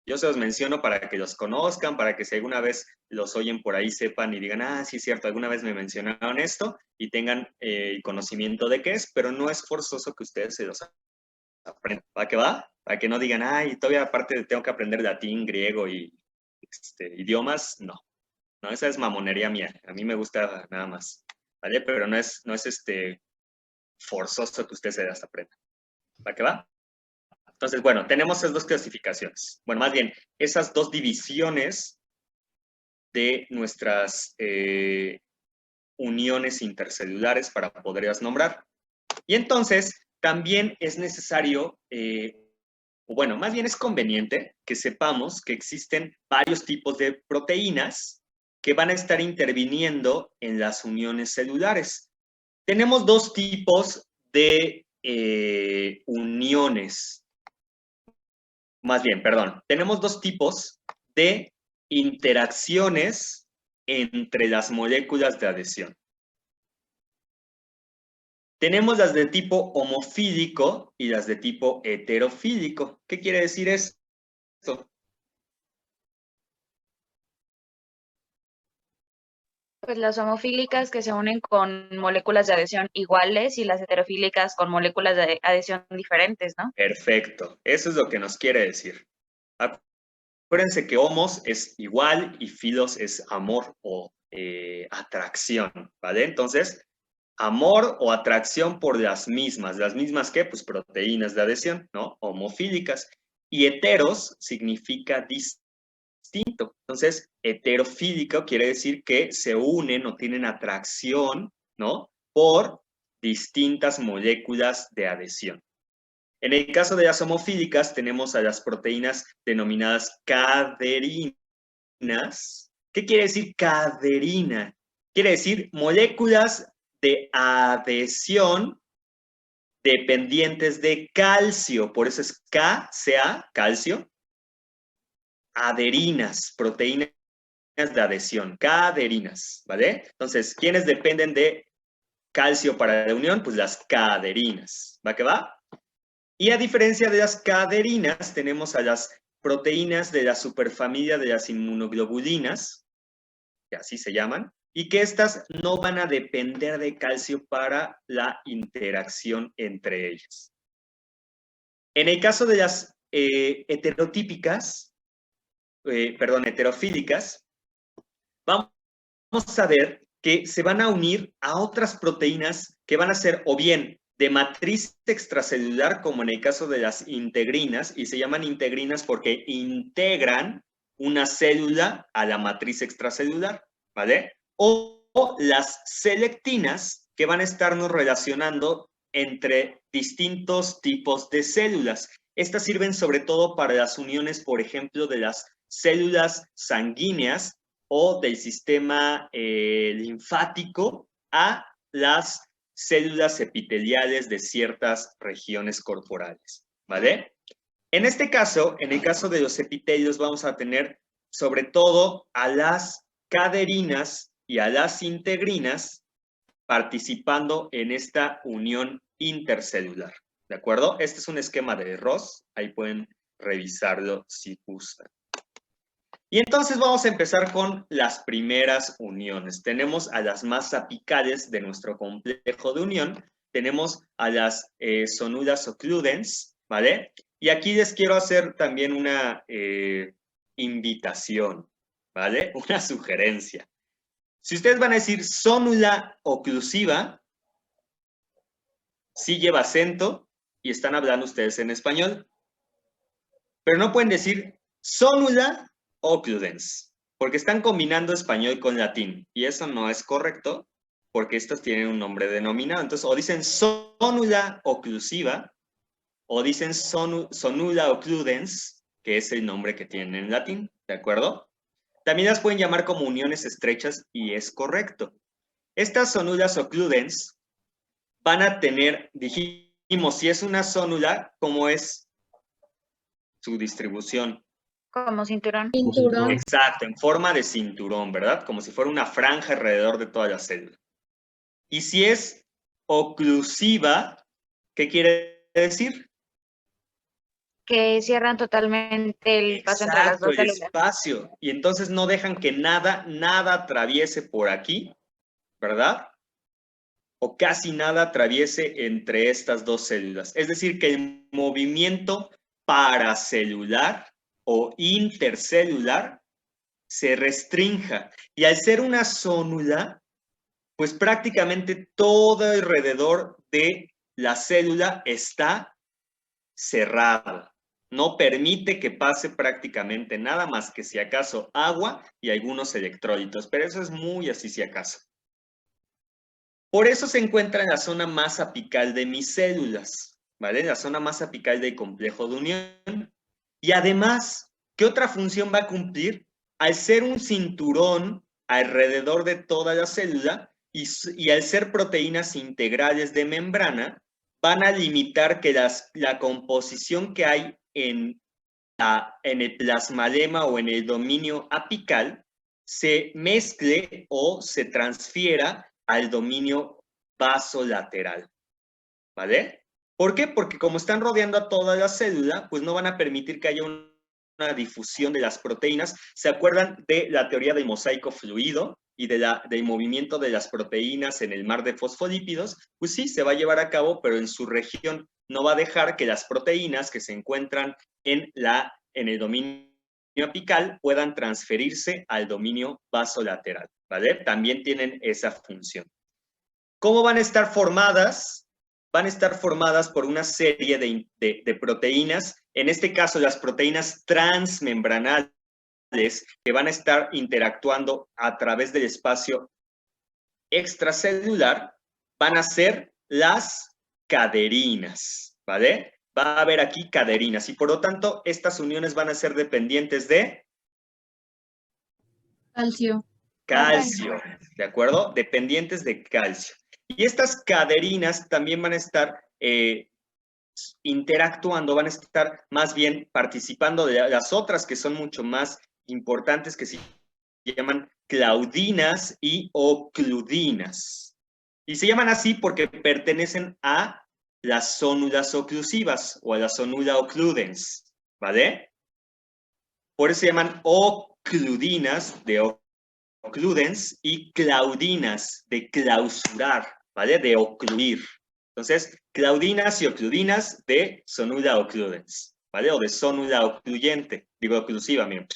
Yo se los menciono para que los conozcan, para que si alguna vez los oyen por ahí sepan y digan, ah, sí es cierto, alguna vez me mencionaron esto y tengan conocimiento de qué es, pero no es forzoso que ustedes se los aprendan. ¿Para qué va? Para que no digan, ay, todavía aparte tengo que aprender latín, griego y idiomas. No, no, esa es mamonería mía. A mí me gusta nada más, ¿vale? Pero no es forzoso que ustedes se las aprendan. ¿Para qué va? Entonces, bueno, tenemos esas dos clasificaciones. Bueno, más bien, esas dos divisiones de nuestras uniones intercelulares para poderlas nombrar. Y entonces, también es necesario, o bueno, más bien es conveniente que sepamos que existen varios tipos de proteínas que van a estar interviniendo en las uniones celulares. Tenemos dos tipos de uniones. Más bien, perdón, tenemos dos tipos de interacciones entre las moléculas de adhesión. Tenemos las de tipo homofílico y las de tipo heterofílico. ¿Qué quiere decir esto? Pues las homofílicas que se unen con moléculas de adhesión iguales y las heterofílicas con moléculas de adhesión diferentes, ¿no? Perfecto. Eso es lo que nos quiere decir. Acuérdense que homos es igual y filos es amor o atracción, ¿vale? Entonces, amor o atracción por las mismas. ¿Las mismas qué? Pues proteínas de adhesión, ¿no? Homofílicas. Y heteros significa distinto. Entonces, heterofílico quiere decir que se unen o tienen atracción, ¿no? Por distintas moléculas de adhesión. En el caso de las homofílicas, tenemos a las proteínas denominadas caderinas. ¿Qué quiere decir caderina? Quiere decir moléculas de adhesión dependientes de calcio. Por eso es Ca, calcio. Adherinas, proteínas de adhesión, caderinas, ¿vale? Entonces, ¿quiénes dependen de calcio para la unión? Pues las caderinas. ¿Va que va? Y a diferencia de las caderinas, tenemos a las proteínas de la superfamilia de las inmunoglobulinas, que así se llaman, y que estas no van a depender de calcio para la interacción entre ellas. En el caso de las heterofílicas, vamos a ver que se van a unir a otras proteínas que van a ser o bien de matriz extracelular, como en el caso de las integrinas, y se llaman integrinas porque integran una célula a la matriz extracelular, ¿vale? O las selectinas, que van a estarnos relacionando entre distintos tipos de células. Estas sirven sobre todo para las uniones, por ejemplo, de las células sanguíneas o del sistema linfático a las células epiteliales de ciertas regiones corporales, ¿vale? En este caso, en el caso de los epitelios, vamos a tener sobre todo a las caderinas y a las integrinas participando en esta unión intercelular, ¿de acuerdo? Este es un esquema de Ross, ahí pueden revisarlo si gustan. Y entonces vamos a empezar con las primeras uniones. Tenemos a las más apicales de nuestro complejo de unión. Tenemos a las sonulas occludens, ¿vale? Y aquí les quiero hacer también una invitación, ¿vale? Una sugerencia. Si ustedes van a decir sonula oclusiva, sí lleva acento y están hablando ustedes en español. Pero no pueden decir sonula occludens, porque están combinando español con latín, y eso no es correcto, porque estos tienen un nombre denominado. Entonces, o dicen sonula oclusiva, o dicen sonula occludens, que es el nombre que tienen en latín, ¿de acuerdo? También las pueden llamar como uniones estrechas, y es correcto. Estas sonulas occludens van a tener, dijimos, si es una sonula, ¿cómo es su distribución? Como cinturón. Cinturón. Exacto, en forma de cinturón, ¿verdad? Como si fuera una franja alrededor de toda la célula. Y si es oclusiva, ¿qué quiere decir? Que cierran totalmente el paso entre las dos Exacto, el células. espacio. Y entonces no dejan que nada atraviese por aquí, ¿verdad? O casi nada atraviese entre estas dos células. Es decir, que el movimiento paracelular o intercelular se restrinja. Y al ser una sonula, pues prácticamente todo alrededor de la célula está cerrado. No permite que pase prácticamente nada más que si acaso agua y algunos electrolitos, pero eso es muy así si acaso. Por eso se encuentra en la zona más apical de mis células, ¿vale? En la zona más apical del complejo de unión. Y además, ¿qué otra función va a cumplir? Al ser un cinturón alrededor de toda la célula y al ser proteínas integrales de membrana, van a limitar que la composición que hay en el plasmalema o en el dominio apical se mezcle o se transfiera al dominio vasolateral. ¿vale? ¿Por qué? Porque como están rodeando a toda la célula, pues no van a permitir que haya una difusión de las proteínas. ¿Se acuerdan de la teoría del mosaico fluido y del movimiento de las proteínas en el mar de fosfolípidos? Pues sí, se va a llevar a cabo, pero en su región. No va a dejar que las proteínas que se encuentran en el dominio apical puedan transferirse al dominio vasolateral, ¿vale? También tienen esa función. ¿Cómo van a estar formadas? Van a estar formadas por una serie de proteínas, en este caso las proteínas transmembranales, que van a estar interactuando a través del espacio extracelular, van a ser las caderinas, ¿vale? Va a haber aquí caderinas y por lo tanto estas uniones van a ser dependientes de Calcio. calcio, ¿de acuerdo? Dependientes de calcio. Y estas caderinas también van a estar interactuando, van a estar más bien participando de las otras que son mucho más importantes, que se llaman claudinas y ocludinas. Y se llaman así porque pertenecen a las zónulas oclusivas o a la zónula occludens, ¿vale? Por eso se llaman ocludinas de occludens y claudinas de clausurar, ¿vale? De ocluir. Entonces, claudinas y ocludinas de zónula occludens, ¿vale? O de zónula ocluyente, digo oclusiva, miren,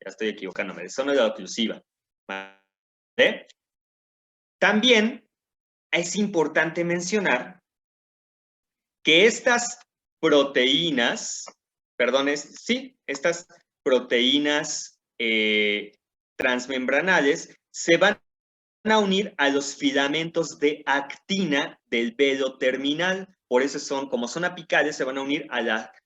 ya estoy equivocándome, de zónula oclusiva, ¿vale? También es importante mencionar que estas proteínas, estas proteínas transmembranales se van a unir a los filamentos de actina del velo terminal. Por eso como son apicales, se van a unir a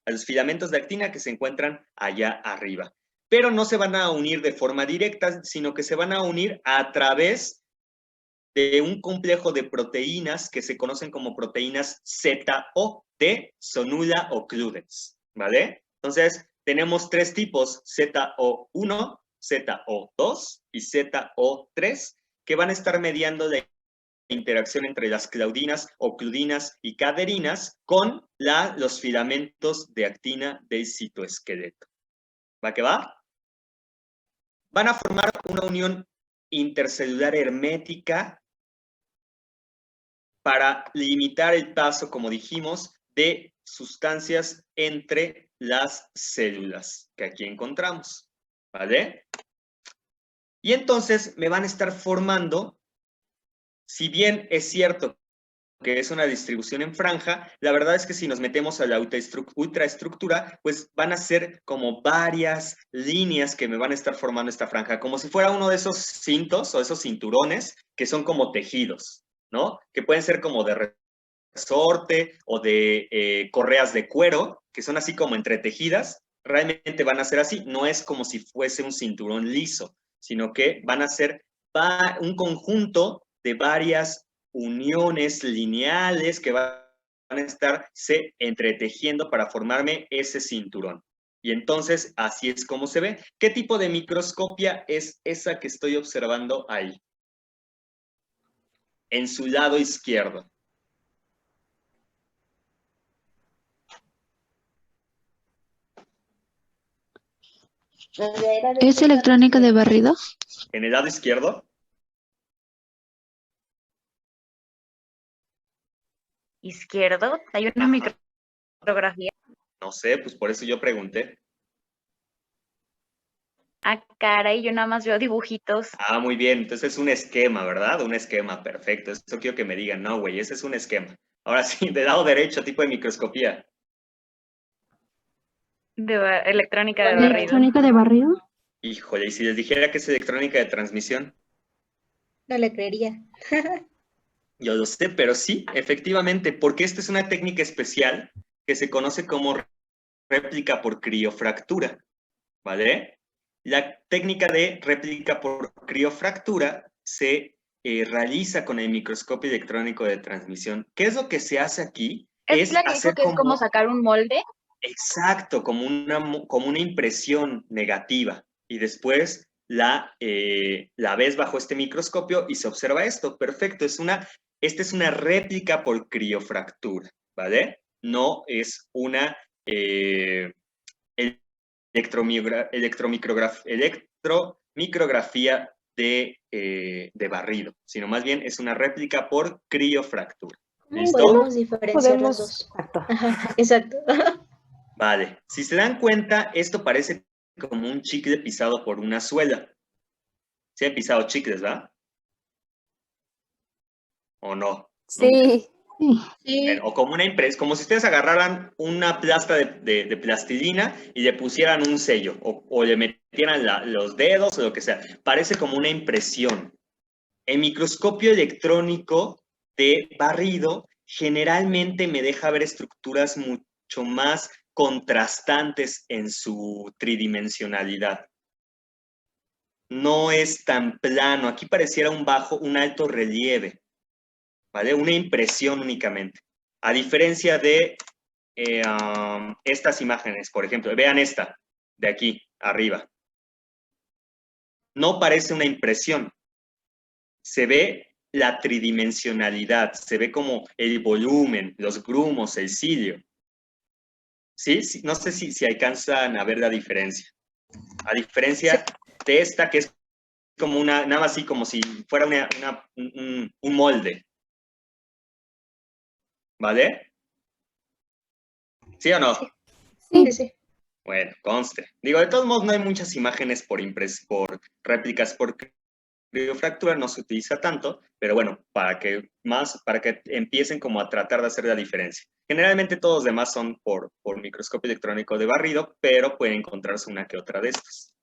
los filamentos de actina que se encuentran allá arriba. Pero no se van a unir de forma directa, sino que se van a unir a través de un complejo de proteínas que se conocen como proteínas ZO de Zonula occludens, ¿vale? Entonces, tenemos tres tipos, ZO1, ZO2 y ZO3, que van a estar mediando la interacción entre las claudinas, ocludinas y caderinas con los filamentos de actina del citoesqueleto. ¿Va que va? Van a formar una unión intercelular hermética para limitar el paso, como dijimos, de sustancias entre las células que aquí encontramos, ¿vale? Y entonces me van a estar formando, si bien es cierto que es una distribución en franja, la verdad es que si nos metemos a la ultraestructura, pues van a ser como varias líneas que me van a estar formando esta franja, como si fuera uno de esos cintos o esos cinturones que son como tejidos, ¿no? Que pueden ser como de resorte o de correas de cuero, que son así como entretejidas. Realmente van a ser así, no es como si fuese un cinturón liso, sino que van a ser un conjunto de varias uniones lineales que van a estarse entretejiendo para formarme ese cinturón. Y entonces, así es como se ve. ¿Qué tipo de microscopia es esa que estoy observando ahí? En su lado izquierdo. ¿Es electrónica de barrido? En el lado izquierdo. Izquierdo, hay una micrografía. No sé, pues por eso yo pregunté. Ah, caray, yo nada más veo dibujitos. Ah, muy bien. Entonces es un esquema, ¿verdad? Un esquema, perfecto. Eso quiero que me digan. No, güey, ese es un esquema. Ahora sí, del lado derecho, tipo de microscopía. Electrónica de barrido. ¿Electrónica de barrido? Híjole, y si les dijera que es electrónica de transmisión. No le creería. Yo lo sé, pero sí, efectivamente, porque esta es una técnica especial que se conoce como réplica por criofractura, ¿vale? La técnica de réplica por criofractura se realiza con el microscopio electrónico de transmisión. ¿Qué es lo que se hace aquí? ¿Es la que dijo que es como sacar un molde? Exacto, como una impresión negativa. Y después la ves bajo este microscopio y se observa esto. Perfecto, es una esta es una réplica por criofractura, ¿vale? No es una electromicrografía de barrido, sino más bien es una réplica por criofractura. ¿Listo? Podemos diferenciar las dos. Exacto. Ajá, exacto. Vale, si se dan cuenta, esto parece como un chicle pisado por una suela. ¿Sí han pisado chicles, ¿verdad? ¿O no? Sí. Sí, Bueno, o como una impresión, como si ustedes agarraran una plasta de plastilina y le pusieran un sello, o le metieran los dedos o lo que sea. Parece como una impresión. El microscopio electrónico de barrido generalmente me deja ver estructuras mucho más contrastantes en su tridimensionalidad. No es tan plano. Aquí pareciera un alto relieve, ¿vale? Una impresión únicamente. A diferencia de estas imágenes, por ejemplo. Vean esta, de aquí, arriba. No parece una impresión. Se ve la tridimensionalidad, se ve como el volumen, los grumos, el cilio. ¿Sí? No sé si alcanzan a ver la diferencia. A diferencia de esta, que es como nada más así, como si fuera un molde. ¿Vale? ¿Sí o no? Sí, sí. Bueno, conste. Digo, de todos modos no hay muchas imágenes por réplicas por criofractura, no se utiliza tanto, pero bueno, para que empiecen como a tratar de hacer la diferencia. Generalmente todos los demás son por microscopio electrónico de barrido, pero puede encontrarse una que otra de estas.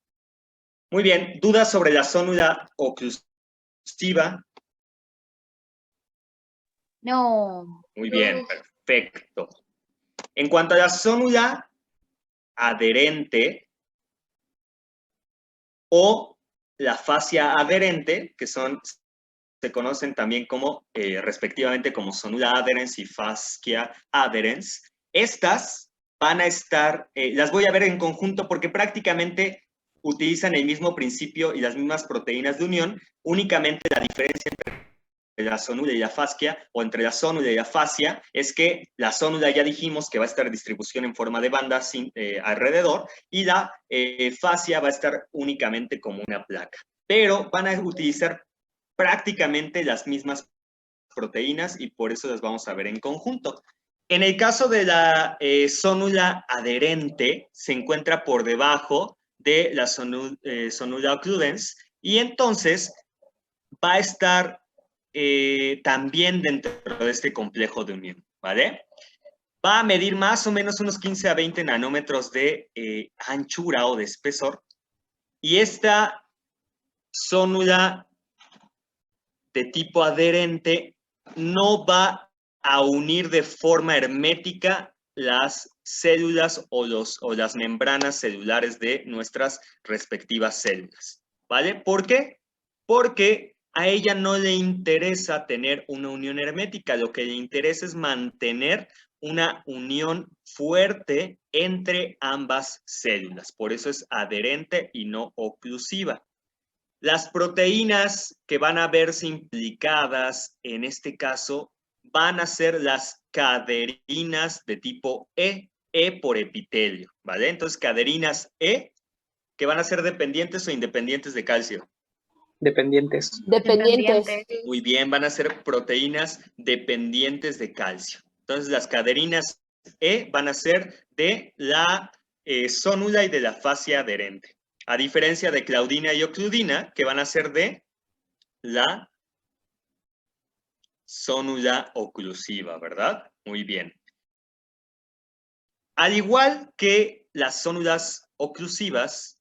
Muy bien, ¿dudas sobre la zónula oclusiva? No. Muy bien, perfecto. En cuanto a la zónula adherente o la fascia adherente, que se conocen también como, respectivamente, como zónula adherens y fascia adherens, estas van a estar, las voy a ver en conjunto porque prácticamente utilizan el mismo principio y las mismas proteínas de unión, únicamente la diferencia entre la zónula y la fascia, o entre la zónula y la fascia, es que la zónula ya dijimos que va a estar distribución en forma de banda alrededor, y la fascia va a estar únicamente como una placa. Pero van a utilizar prácticamente las mismas proteínas y por eso las vamos a ver en conjunto. En el caso de la zónula adherente, se encuentra por debajo de la zónula occludens, y entonces va a estar también dentro de este complejo de unión, ¿vale? Va a medir más o menos unos 15 a 20 nanómetros de anchura o de espesor, y esta zónula de tipo adherente no va a unir de forma hermética las células o las membranas celulares de nuestras respectivas células, ¿vale? ¿Por qué? Porque a ella no le interesa tener una unión hermética, lo que le interesa es mantener una unión fuerte entre ambas células. Por eso es adherente y no oclusiva. Las proteínas que van a verse implicadas en este caso van a ser las caderinas de tipo E por epitelio, ¿vale? Entonces, caderinas E, que van a ser dependientes o independientes de calcio. Dependientes. Dependientes. Muy bien, van a ser proteínas dependientes de calcio. Entonces, las caderinas E van a ser de la zónula y de la fascia adherente. A diferencia de claudina y ocludina, que van a ser de la zónula oclusiva, ¿verdad? Muy bien. Al igual que las zónulas oclusivas,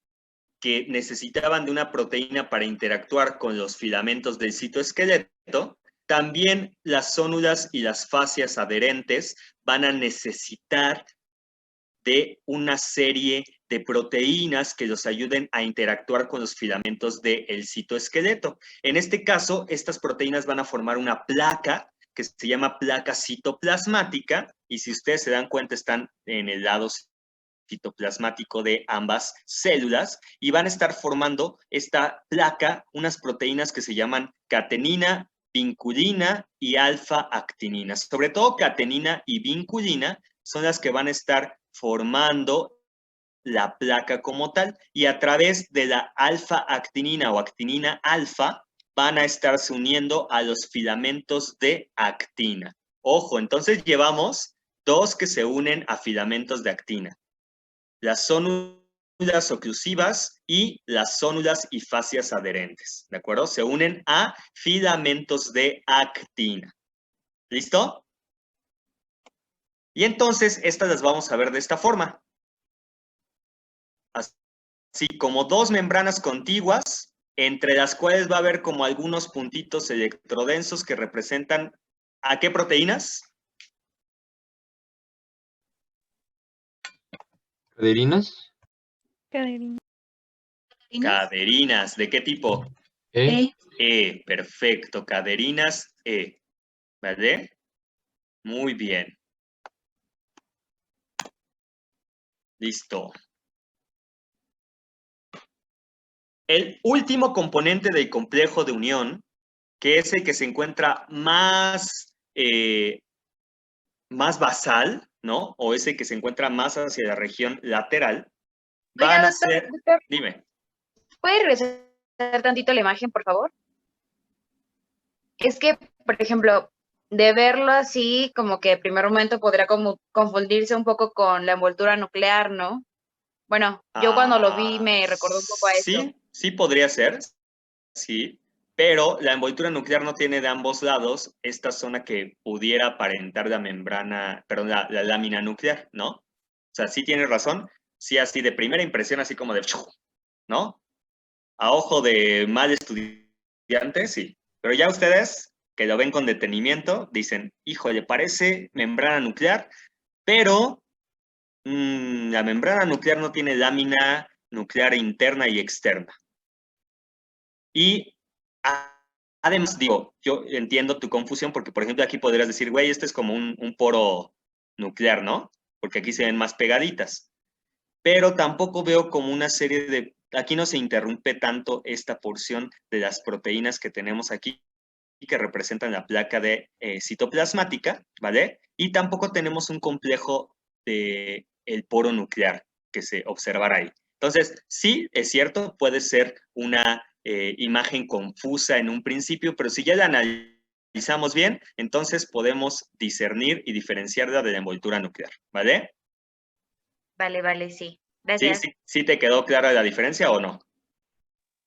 que necesitaban de una proteína para interactuar con los filamentos del citoesqueleto, también las zónulas y las fascias adherentes van a necesitar de una serie de proteínas que los ayuden a interactuar con los filamentos del citoesqueleto. En este caso, estas proteínas van a formar una placa que se llama placa citoplasmática, y si ustedes se dan cuenta, están en el lado citoplasmático de ambas células, y van a estar formando esta placa unas proteínas que se llaman catenina vinculina y alfa-actinina. Sobre todo catenina y vinculina son las que van a estar formando la placa como tal, y a través de la alfa-actinina o actinina alfa van a estarse uniendo a los filamentos de actina. Ojo, entonces llevamos dos que se unen a filamentos de actina. Las zónulas oclusivas y las zónulas y fascias adherentes, ¿de acuerdo? Se unen a filamentos de actina. ¿Listo? Y entonces estas las vamos a ver de esta forma. Así como dos membranas contiguas, entre las cuales va a haber como algunos puntitos electrodensos que representan ¿a qué proteínas? ¿Caderinas? Caderinas. ¿De qué tipo? Perfecto. Caderinas E. ¿Vale? Muy bien. Listo. El último componente del complejo de unión, que es el que se encuentra más basal, ¿no? O ese que se encuentra más hacia la región lateral, van Oiga, a ser... doctor, Dime. ¿puede regresar tantito la imagen, por favor? Es que, por ejemplo, de verlo así, como que de primer momento podría como confundirse un poco con la envoltura nuclear, ¿no? Bueno, yo cuando lo vi me recordó un poco a eso. Sí, sí podría ser, sí, pero la envoltura nuclear no tiene de ambos lados esta zona que pudiera aparentar la membrana, perdón, la lámina nuclear, ¿no? O sea, sí tienes razón, sí así de primera impresión, así como de, ¿no? A ojo de mal estudiante, sí. Pero ya ustedes, que lo ven con detenimiento, dicen, híjole, parece membrana nuclear, pero la membrana nuclear no tiene lámina nuclear interna y externa. Y además, digo, yo entiendo tu confusión porque, por ejemplo, aquí podrías decir, güey, este es como un poro nuclear, ¿no? Porque aquí se ven más pegaditas. Pero tampoco veo como una serie de... Aquí no se interrumpe tanto esta porción de las proteínas que tenemos aquí que representan la placa de citoplasmática, ¿vale? Y tampoco tenemos un complejo de el poro nuclear que se observará ahí. Entonces, sí, es cierto, puede ser una imagen confusa en un principio, pero si ya la analizamos bien, entonces podemos discernir y diferenciarla de la envoltura nuclear, ¿vale? Vale, sí. Gracias. ¿Sí te quedó clara la diferencia o no?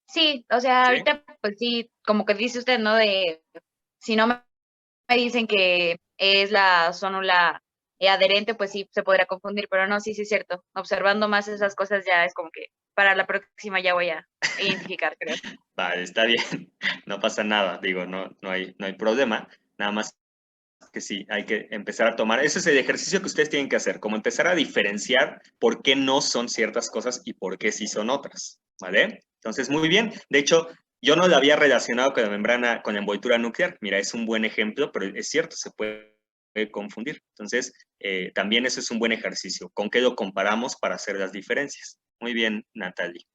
Sí, o sea, ¿Sí? ahorita pues sí, como que dice usted, ¿no? De si no me dicen que es la zónula adherente, pues sí se podrá confundir, pero no, sí es cierto. Observando más esas cosas ya es como que para la próxima ya voy a identificar, creo. Vale, está bien, no pasa nada, digo, no hay problema, nada más que sí, hay que empezar a tomar, ese es el ejercicio que ustedes tienen que hacer, como empezar a diferenciar por qué no son ciertas cosas y por qué sí son otras, ¿vale? Entonces, muy bien, de hecho, yo no lo había relacionado con la membrana, con la envoltura nuclear, mira, es un buen ejemplo, pero es cierto, se puede confundir, entonces, también eso es un buen ejercicio, ¿con qué lo comparamos para hacer las diferencias? Muy bien, Natalie,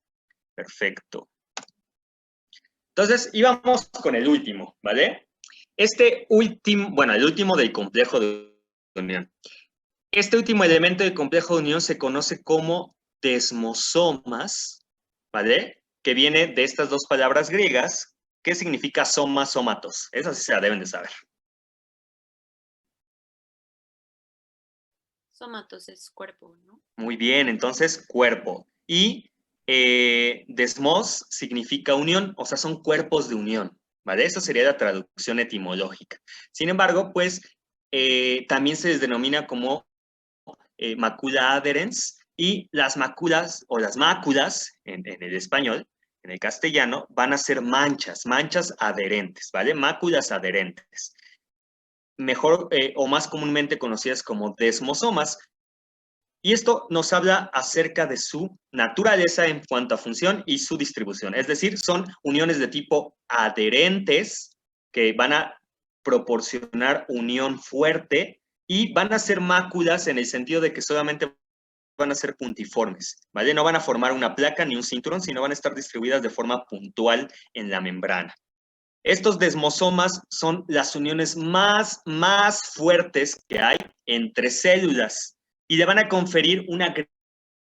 perfecto. Entonces, íbamos con el último, ¿vale? Este último, bueno, el último del complejo de unión. Este último elemento del complejo de unión se conoce como desmosomas, ¿vale? Que viene de estas dos palabras griegas, que significa soma, somatos. Esa sí se la deben de saber. Somatos es cuerpo, ¿no? Muy bien, entonces, cuerpo. Y desmos significa unión, o sea, son cuerpos de unión, ¿vale? Esa sería la traducción etimológica. Sin embargo, pues, también se les denomina como macula adherens, y las máculas, o las máculas, en el español, en el castellano, van a ser manchas adherentes, ¿vale? Máculas adherentes. Mejor o más comúnmente conocidas como desmosomas. Y esto nos habla acerca de su naturaleza en cuanto a función y su distribución. Es decir, son uniones de tipo adherentes que van a proporcionar unión fuerte y van a ser máculas en el sentido de que solamente van a ser puntiformes, ¿vale? No van a formar una placa ni un cinturón, sino van a estar distribuidas de forma puntual en la membrana. Estos desmosomas son las uniones más fuertes que hay entre células y le van a conferir una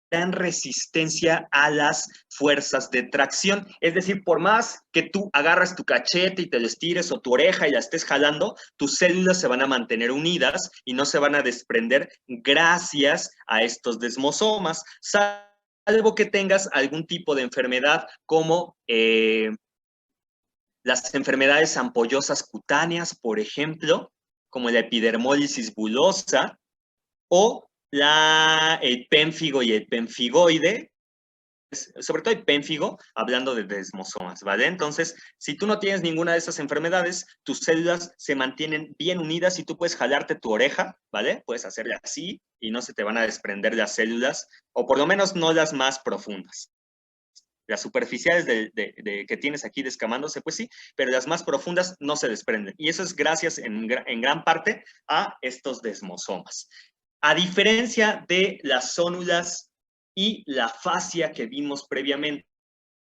gran resistencia a las fuerzas de tracción. Es decir, por más que tú agarras tu cachete y te lo estires o tu oreja y la estés jalando, tus células se van a mantener unidas y no se van a desprender gracias a estos desmosomas, salvo que tengas algún tipo de enfermedad como las enfermedades ampollosas cutáneas, por ejemplo, como la epidermólisis bulosa, o el pénfigo y el penfigoide, sobre todo el pénfigo, hablando de desmosomas, ¿vale? Entonces, si tú no tienes ninguna de esas enfermedades, tus células se mantienen bien unidas y tú puedes jalarte tu oreja, ¿vale? Puedes hacerle así y no se te van a desprender las células, o por lo menos no las más profundas. Las superficiales que tienes aquí descamándose, pues sí, pero las más profundas no se desprenden. Y eso es gracias en gran parte a estos desmosomas. A diferencia de las zónulas y la fascia que vimos previamente,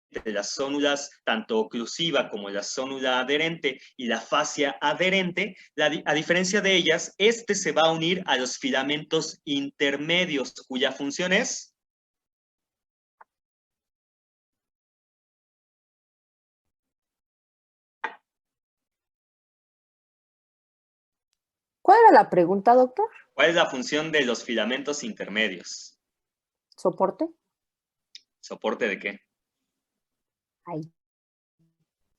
de las zónulas tanto oclusiva como la zónula adherente y la fascia adherente, a diferencia de ellas, este se va a unir a los filamentos intermedios, cuya función es... ¿Cuál era la pregunta, doctor? ¿Cuál es la función de los filamentos intermedios? ¿Soporte? ¿Soporte de qué? Ay.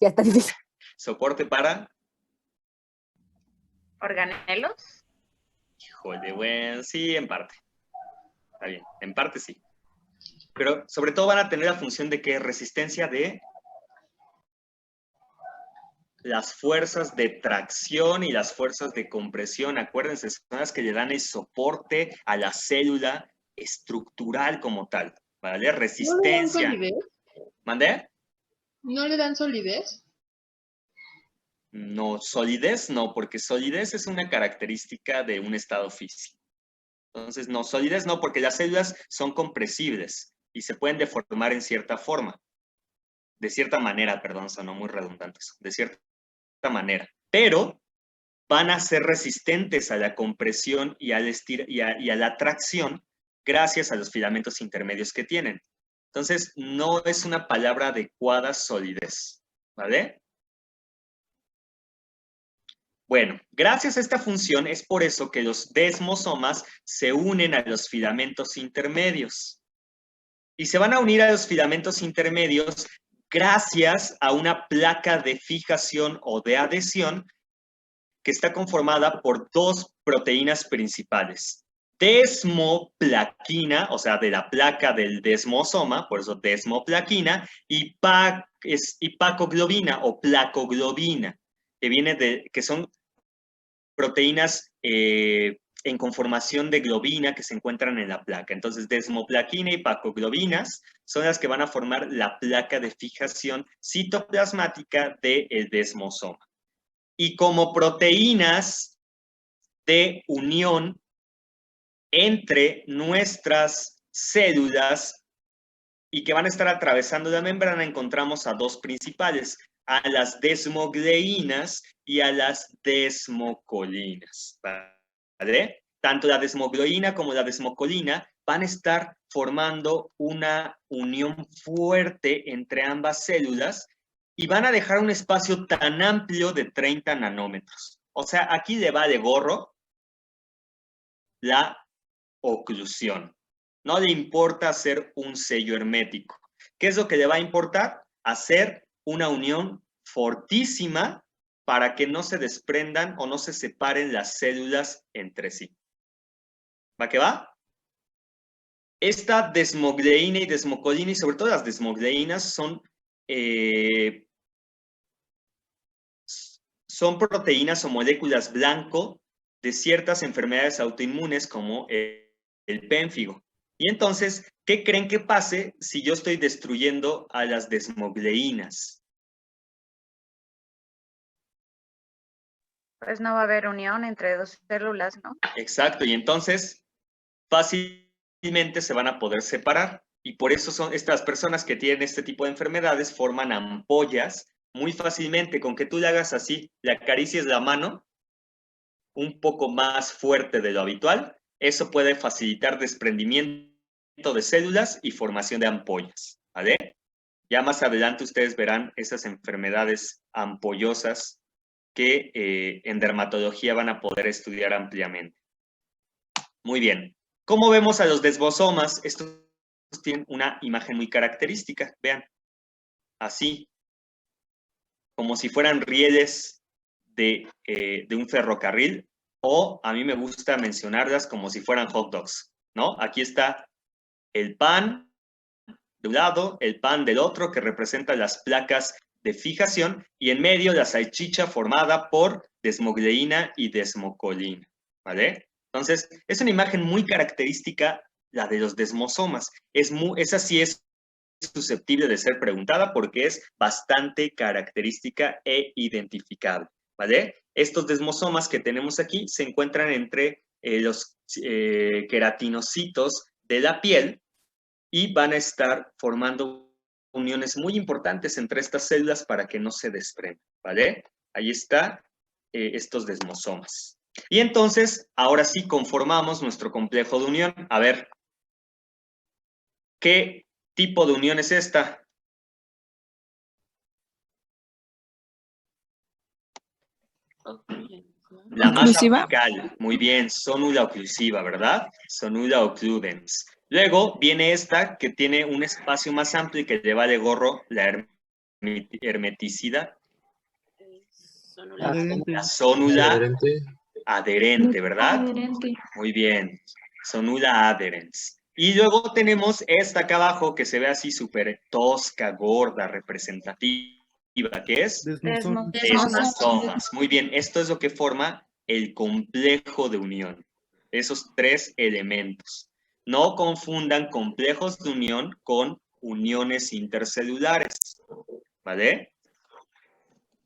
Ya está difícil. ¿Soporte para? ¿Organelos? Híjole, bueno, sí, en parte. Está bien, en parte sí. Pero sobre todo van a tener la función de que resistencia de las fuerzas de tracción y las fuerzas de compresión. Acuérdense, son las que le dan el soporte a la célula estructural como tal, ¿vale? Resistencia. ¿No le dan solidez? ¿Mandé? ¿No le dan solidez? No, solidez no, porque solidez es una característica de un estado físico. Entonces, no, solidez no, porque las células son compresibles y se pueden deformar en cierta forma. De cierta manera, perdón, sonó muy redundante eso. De cierta manera. Pero van a ser resistentes a la compresión y a la tracción gracias a los filamentos intermedios que tienen. Entonces, no es una palabra adecuada solidez, ¿vale? Bueno, gracias a esta función es por eso que los desmosomas se unen a los filamentos intermedios. Y se van a unir a los filamentos intermedios gracias a una placa de fijación o de adhesión que está conformada por dos proteínas principales. Desmoplaquina, o sea, de la placa del desmosoma, por eso desmoplaquina, y pacoglobina o placoglobina, que son proteínas en conformación de globina que se encuentran en la placa. Entonces, desmoplaquina y pacoglobinas son las que van a formar la placa de fijación citoplasmática del desmosoma. Y como proteínas de unión entre nuestras células y que van a estar atravesando la membrana, encontramos a dos principales, a las desmogleínas y a las desmocolinas, ¿vale? Tanto la desmogleína como la desmocolina van a estar formando una unión fuerte entre ambas células y van a dejar un espacio tan amplio de 30 nanómetros. O sea, aquí le va de gorro la oclusión. No le importa hacer un sello hermético. ¿Qué es lo que le va a importar? Hacer una unión fortísima para que no se desprendan o no se separen las células entre sí. ¿Va que va? Esta desmogleína y desmocolina, y sobre todo las desmogleínas, son proteínas o moléculas blanco de ciertas enfermedades autoinmunes como el pénfigo. Y entonces, ¿qué creen que pase si yo estoy destruyendo a las desmogleínas? Pues no va a haber unión entre dos células, ¿no? Exacto, y entonces fácilmente se van a poder separar. Y por eso son estas personas que tienen este tipo de enfermedades forman ampollas muy fácilmente, con que tú le hagas así, le acaricies la mano un poco más fuerte de lo habitual, eso puede facilitar desprendimiento de células y formación de ampollas, ¿vale? Ya más adelante ustedes verán esas enfermedades ampollosas que en dermatología van a poder estudiar ampliamente. Muy bien. ¿Cómo vemos a los desmosomas? Estos tienen una imagen muy característica. Vean, así, como si fueran rieles de un ferrocarril, o a mí me gusta mencionarlas como si fueran hot dogs, ¿no? Aquí está el pan de un lado, el pan del otro, que representa las placas de fijación, y en medio la salchicha formada por desmogleína y desmocolina, ¿vale? Entonces, es una imagen muy característica, la de los desmosomas. Esa sí es susceptible de ser preguntada porque es bastante característica e identificable, ¿vale? Estos desmosomas que tenemos aquí se encuentran entre los queratinocitos de la piel y van a estar formando uniones muy importantes entre estas células para que no se desprendan, ¿vale? Ahí está estos desmosomas. Y entonces, ahora sí conformamos nuestro complejo de unión. A ver, ¿qué tipo de unión es esta? La más ¿Oclusiva? apical. Muy bien, sonula oclusiva, ¿verdad? Sonula occludens. Luego viene esta que tiene un espacio más amplio y que lleva de gorro la hermeticidad. La sonula Adherente. adherente, ¿verdad? Adherente. Muy bien, sonula adherens. Y luego tenemos esta acá abajo que se ve así súper tosca, gorda, representativa, que es desmosomas. Muy bien, esto es lo que forma el complejo de unión. Esos tres elementos. No confundan complejos de unión con uniones intercelulares, ¿vale?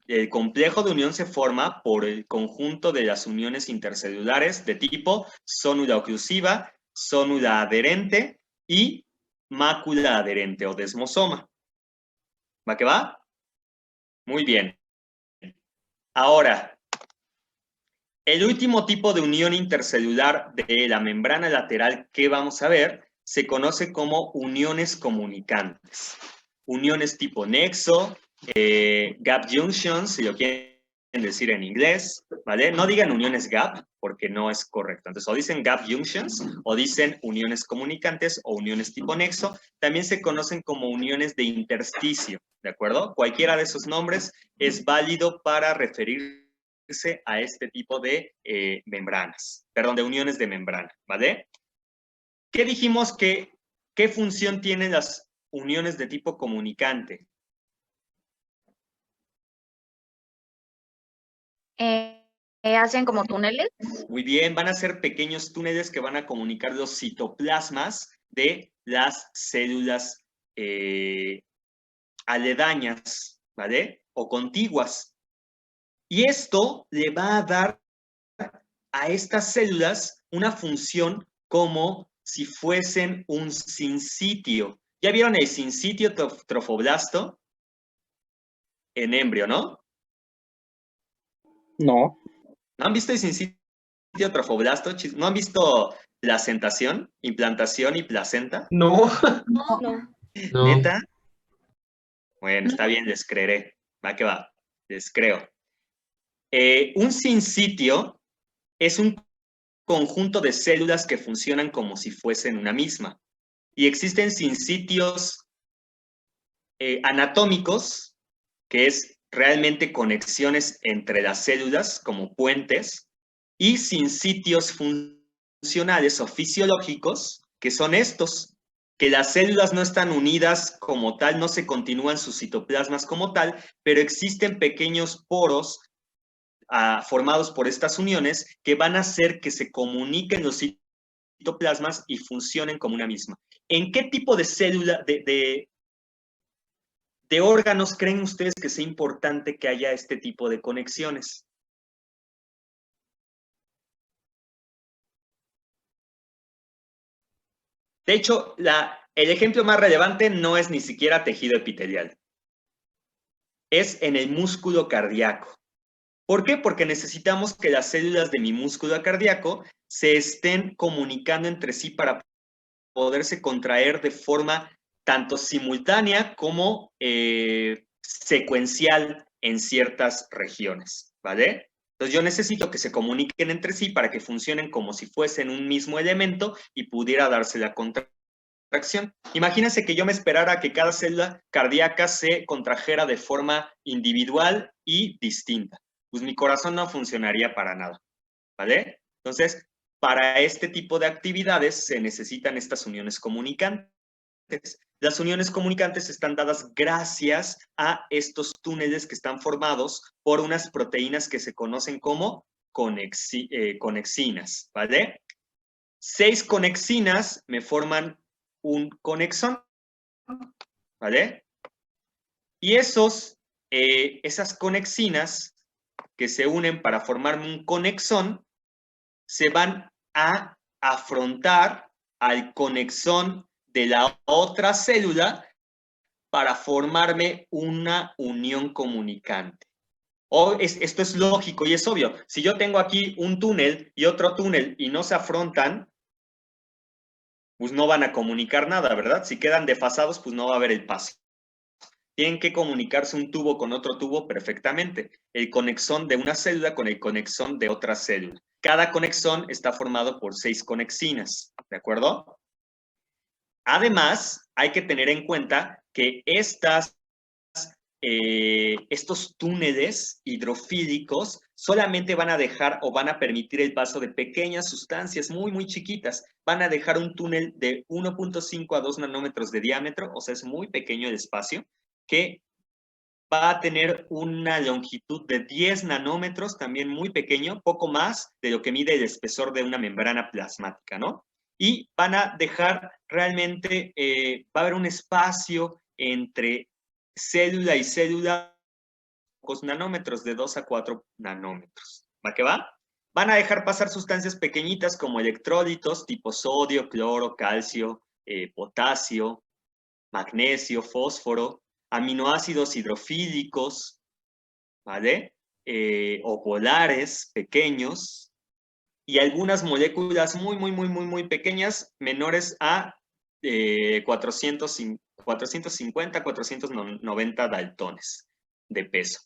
El complejo de unión se forma por el conjunto de las uniones intercelulares de tipo sonula oclusiva, sonula adherente y mácula adherente o desmosoma. ¿Va que va? Muy bien. Ahora, el último tipo de unión intercelular de la membrana lateral que vamos a ver se conoce como uniones comunicantes. Uniones tipo nexo, gap junctions, si lo quieren decir en inglés, ¿vale? No digan uniones gap, porque no es correcto. Entonces, o dicen gap junctions, o dicen uniones comunicantes, o uniones tipo nexo. También se conocen como uniones de intersticio, ¿de acuerdo? Cualquiera de esos nombres es válido para referirse a este tipo de membranas, perdón, de uniones de membrana, ¿vale? ¿Qué dijimos que, qué función tienen las uniones de tipo comunicante? Hacen como túneles. Muy bien, van a ser pequeños túneles que van a comunicar los citoplasmas de las células aledañas, ¿vale? O contiguas. Y esto le va a dar a estas células una función como si fuesen un sincitio. ¿Ya vieron el sincitio trofoblasto? En embrio, ¿no? No. ¿No han visto el sincitio trofoblasto? ¿No han visto placentación, implantación y placenta? No. No. No. ¿Neta? Bueno, está bien, les creeré. Va que va, les creo. Un sincitio es un conjunto de células que funcionan como si fuesen una misma. Y existen sincitios anatómicos, que es realmente conexiones entre las células como puentes, y sincitios funcionales o fisiológicos, que son estos, que las células no están unidas como tal, no se continúan sus citoplasmas como tal, pero existen pequeños poros formados por estas uniones que van a hacer que se comuniquen los citoplasmas y funcionen como una misma. ¿En qué tipo de célula, de órganos creen ustedes que sea importante que haya este tipo de conexiones? De hecho, el ejemplo más relevante no es ni siquiera tejido epitelial. es en el músculo cardíaco. ¿Por qué? Porque necesitamos que las células de mi músculo cardíaco se estén comunicando entre sí para poderse contraer de forma tanto simultánea como secuencial en ciertas regiones, ¿vale? Entonces yo necesito que se comuniquen entre sí para que funcionen como si fuesen un mismo elemento y pudiera darse la contracción. Imagínense que yo me esperara que cada célula cardíaca se contrajera de forma individual y distinta. Pues mi corazón no funcionaría para nada, ¿vale? Entonces, para este tipo de actividades se necesitan estas uniones comunicantes. Las uniones comunicantes están dadas gracias a estos túneles que están formados por unas proteínas que se conocen como conexinas, ¿vale? 6 conexinas me forman un conexón, ¿vale? Y esas conexinas que se unen para formar un conexón se van a afrontar al conexón de la otra célula para formarme una unión comunicante. Esto es lógico y es obvio. Si yo tengo aquí un túnel y otro túnel y no se afrontan, pues no van a comunicar nada, ¿verdad? Si quedan desfasados, pues no va a haber el paso. Tienen que comunicarse un tubo con otro tubo perfectamente. El conexón de una célula con el conexón de otra célula. Cada conexón está formado por 6 conexinas, ¿de acuerdo? Además, hay que tener en cuenta que estos túneles hidrofílicos solamente van a dejar o van a permitir el paso de pequeñas sustancias muy, muy chiquitas. Van a dejar un túnel de 1.5 a 2 nanómetros de diámetro, o sea, es muy pequeño el espacio, que va a tener una longitud de 10 nanómetros, también muy pequeño, poco más de lo que mide el espesor de una membrana plasmática, ¿no? Y van a dejar realmente, va a haber un espacio entre célula y célula, pocos nanómetros, de 2 a 4 nanómetros. ¿Va que va? Van a dejar pasar sustancias pequeñitas como electrolitos tipo sodio, cloro, calcio, potasio, magnesio, fósforo, aminoácidos hidrofílicos, ¿vale? O polares pequeños, y algunas moléculas muy pequeñas, menores a 450, 490 daltones de peso.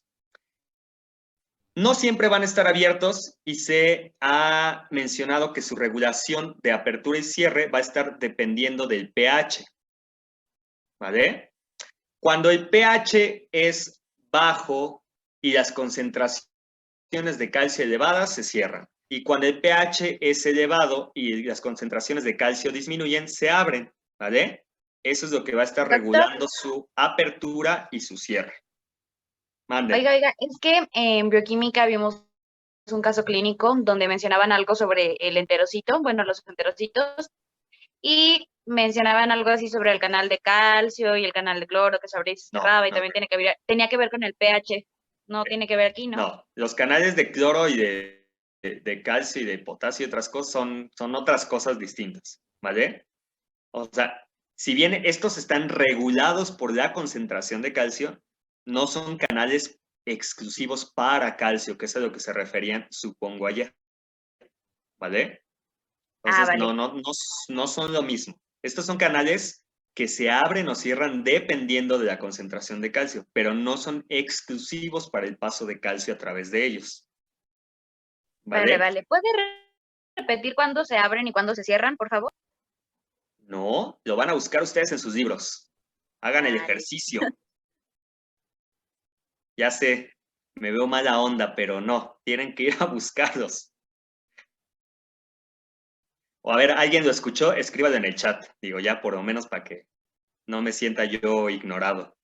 No siempre van a estar abiertos y se ha mencionado que su regulación de apertura y cierre va a estar dependiendo del pH, ¿vale? Cuando el pH es bajo y las concentraciones de calcio elevadas, se cierran. Y cuando el pH es elevado y las concentraciones de calcio disminuyen, se abren, ¿vale? Eso es lo que va a estar regulando su apertura y su cierre. Mande. Oiga, es que en bioquímica vimos un caso clínico donde mencionaban algo sobre el enterocito, bueno, los enterocitos, y mencionaban algo así sobre el canal de calcio y el canal de cloro que se abría y se cerraba, y también tenía que ver con el pH. No tiene que ver aquí, ¿no? No, los canales de cloro y de calcio y de potasio y otras cosas son otras cosas distintas, ¿vale? O sea, si bien estos están regulados por la concentración de calcio, no son canales exclusivos para calcio, que es a lo que se referían, supongo, ayer, ¿vale? Entonces, vale. no son lo mismo. Estos son canales que se abren o cierran dependiendo de la concentración de calcio, pero no son exclusivos para el paso de calcio a través de ellos. Vale. ¿Puede repetir cuándo se abren y cuándo se cierran, por favor? No, lo van a buscar ustedes en sus libros. Hagan el ejercicio. Ya sé, me veo mala onda, pero no, tienen que ir a buscarlos. O a ver, ¿alguien lo escuchó? Escríbalo en el chat, digo, ya por lo menos para que no me sienta yo ignorado.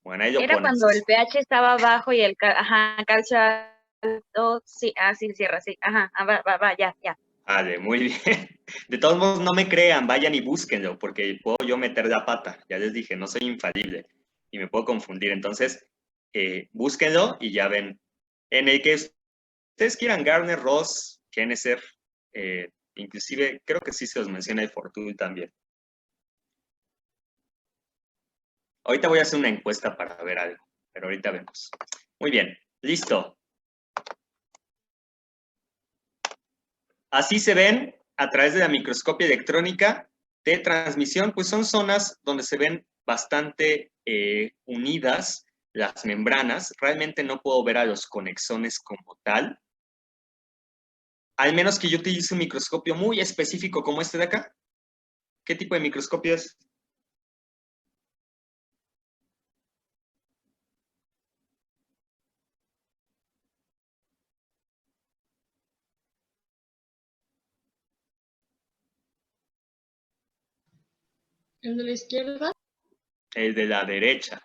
Bueno, ahí lo Era pones. cuando el pH estaba bajo y el calcio alto, sí, sí, cierra, sí, va, ya. Vale, muy bien. De todos modos, no me crean, vayan y búsquenlo, porque puedo yo meter la pata. Ya les dije, no soy infalible y me puedo confundir. Entonces, búsquenlo y ya ven. En el que ustedes quieran, Gardner, Ross, Kenneser, inclusive creo que sí se los menciona el Fortul también. Ahorita voy a hacer una encuesta para ver algo, pero ahorita vemos. Muy bien, listo. Así se ven a través de la microscopia electrónica de transmisión, pues son zonas donde se ven bastante unidas las membranas. Realmente no puedo ver a los conexones como tal. Al menos que yo utilice un microscopio muy específico como este de acá. ¿Qué tipo de microscopio es? ¿El de la izquierda? El de la derecha.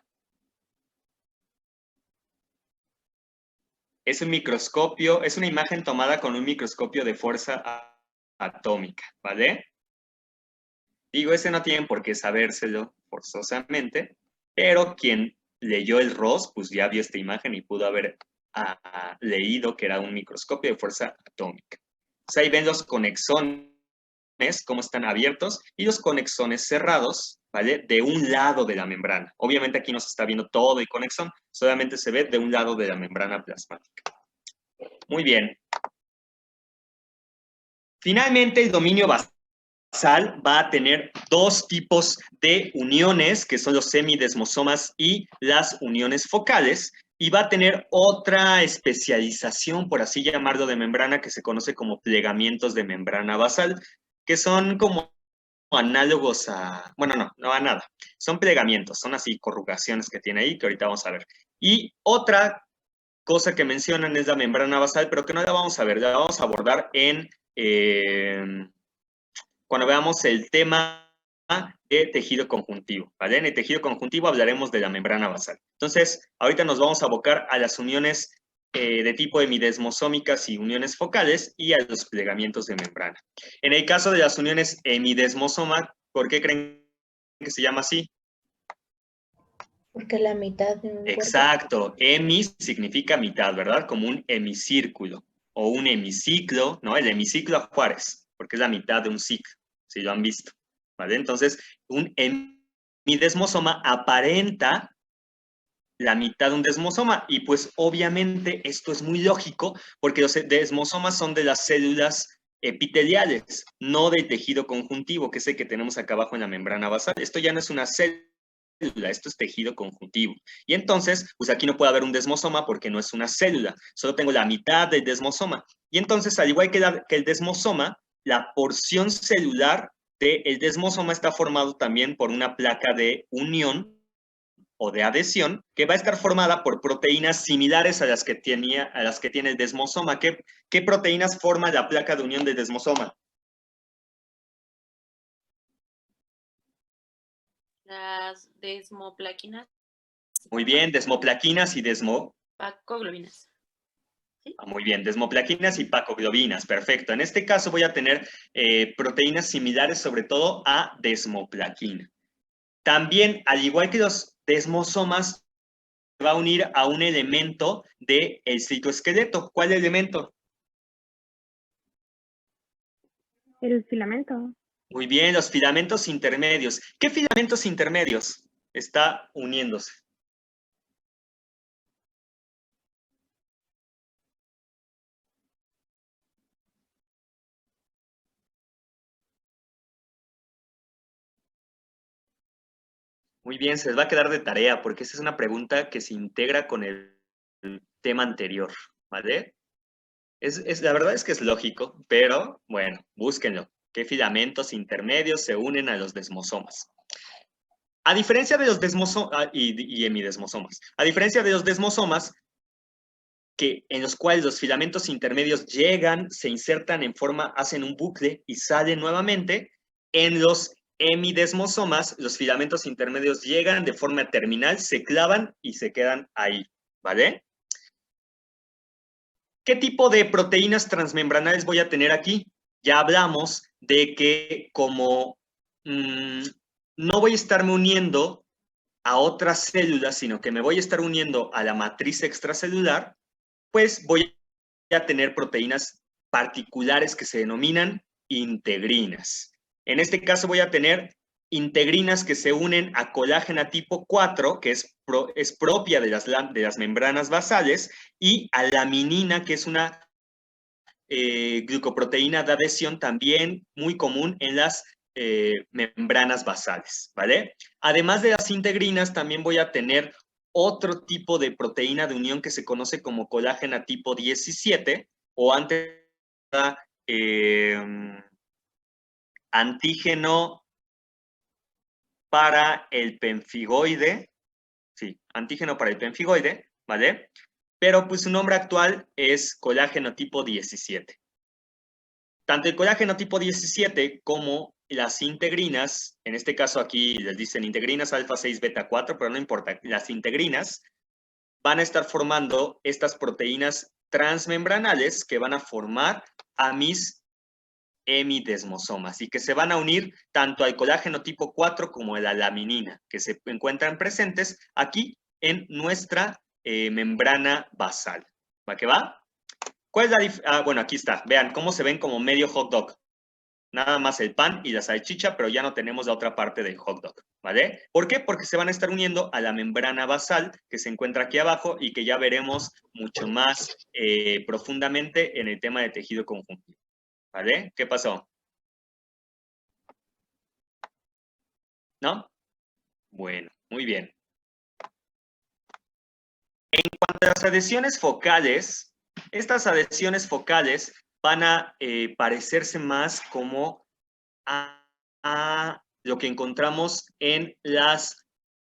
Es un microscopio, es una imagen tomada con un microscopio de fuerza atómica, ¿vale? Digo, ese no tienen por qué sabérselo forzosamente, pero quien leyó el ROS, pues ya vio esta imagen y pudo haber leído que era un microscopio de fuerza atómica. O sea, ahí ven los conexones, cómo están abiertos, y los conexones cerrados, ¿vale? De un lado de la membrana. Obviamente aquí no se está viendo todo el conexón, solamente se ve de un lado de la membrana plasmática. Muy bien. Finalmente, el dominio basal va a tener dos tipos de uniones, que son los semidesmosomas y las uniones focales, y va a tener otra especialización, por así llamarlo, de membrana, que se conoce como plegamientos de membrana basal, que son como análogos a, bueno, no a nada, son plegamientos, son así corrugaciones que tiene ahí, que ahorita vamos a ver. Y otra cosa que mencionan es la membrana basal, pero que no la vamos a ver, la vamos a abordar en cuando veamos el tema de tejido conjuntivo, ¿vale? En el tejido conjuntivo hablaremos de la membrana basal. Entonces, ahorita nos vamos a abocar a las uniones de tipo hemidesmosómicas y uniones focales y a los plegamientos de membrana. En el caso de las uniones hemidesmosoma, ¿por qué creen que se llama así? Porque la mitad de un cuerpo. Exacto, hemis significa mitad, ¿verdad? Como un hemicírculo o un hemiciclo, ¿no? El hemiciclo a Juárez, porque es la mitad de un ciclo, si lo han visto, ¿vale? Entonces, un hemidesmosoma aparenta la mitad de un desmosoma, y pues obviamente esto es muy lógico, porque los desmosomas son de las células epiteliales, no del tejido conjuntivo, que es el que tenemos acá abajo en la membrana basal. Esto ya no es una célula, esto es tejido conjuntivo. Y entonces, pues aquí no puede haber un desmosoma porque no es una célula, solo tengo la mitad del desmosoma. Y entonces, al igual que el desmosoma, la porción celular del desmosoma está formado también por una placa de unión o de adhesión, que va a estar formada por proteínas similares a las que tiene el desmosoma. ¿Qué proteínas forma la placa de unión del desmosoma? Las desmoplaquinas. Muy bien, desmoplaquinas y Pacoglobinas. ¿Sí? Muy bien, desmoplaquinas y pacoglobinas, perfecto. En este caso voy a tener proteínas similares sobre todo a desmoplaquina. También, al igual que los desmosomas, se va a unir a un elemento del citoesqueleto. ¿Cuál elemento? El filamento. Muy bien, los filamentos intermedios. ¿Qué filamentos intermedios está uniéndose? Muy bien, se les va a quedar de tarea porque esa es una pregunta que se integra con el tema anterior, ¿vale? La verdad es que es lógico, pero bueno, búsquenlo. ¿Qué filamentos intermedios se unen a los desmosomas? A diferencia de los desmosomas y hemidesmosomas, a diferencia de los desmosomas, en los cuales los filamentos intermedios llegan, se insertan en forma, hacen un bucle y salen nuevamente, en los hemidesmosomas, los filamentos intermedios llegan de forma terminal, se clavan y se quedan ahí, ¿vale? ¿Qué tipo de proteínas transmembranales voy a tener aquí? Ya hablamos de que como no voy a estarme uniendo a otras células, sino que me voy a estar uniendo a la matriz extracelular, pues voy a tener proteínas particulares que se denominan integrinas. En este caso voy a tener integrinas que se unen a colágena tipo 4, que es propia de las membranas basales, y a laminina, que es una glucoproteína de adhesión también muy común en las membranas basales, ¿vale? Además de las integrinas, también voy a tener otro tipo de proteína de unión que se conoce como colágena tipo 17, o antes antígeno para el pemfigoide, sí, antígeno para el pemfigoide, ¿vale? Pero pues su nombre actual es colágeno tipo 17. Tanto el colágeno tipo 17 como las integrinas, en este caso aquí les dicen integrinas alfa 6 beta 4, pero no importa, las integrinas van a estar formando estas proteínas transmembranales que van a formar a mis hemidesmosomas y que se van a unir tanto al colágeno tipo 4 como a la laminina, que se encuentran presentes aquí en nuestra membrana basal. ¿Va que va? ¿Cuál es la bueno, aquí está. Vean cómo se ven como medio hot dog. Nada más el pan y la salchicha, pero ya no tenemos la otra parte del hot dog, ¿vale? ¿Por qué? Porque se van a estar uniendo a la membrana basal que se encuentra aquí abajo y que ya veremos mucho más profundamente en el tema de tejido conjuntivo, ¿vale? ¿Qué pasó? ¿No? Bueno, muy bien. En cuanto a las adhesiones focales, estas adhesiones focales van a parecerse más como a lo que encontramos en las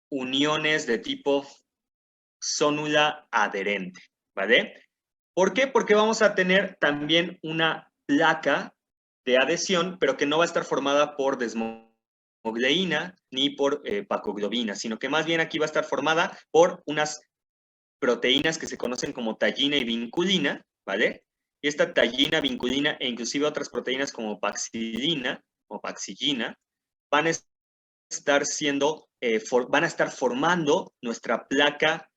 uniones de tipo zónula adherente, ¿vale? ¿Por qué? Porque vamos a tener también una placa de adhesión, pero que no va a estar formada por desmogleína ni por pacoglobina, sino que más bien aquí va a estar formada por unas proteínas que se conocen como tallina y vinculina, ¿vale? Y esta tallina, vinculina e inclusive otras proteínas como paxilina o paxillina van a estar siendo, van a estar formando nuestra placa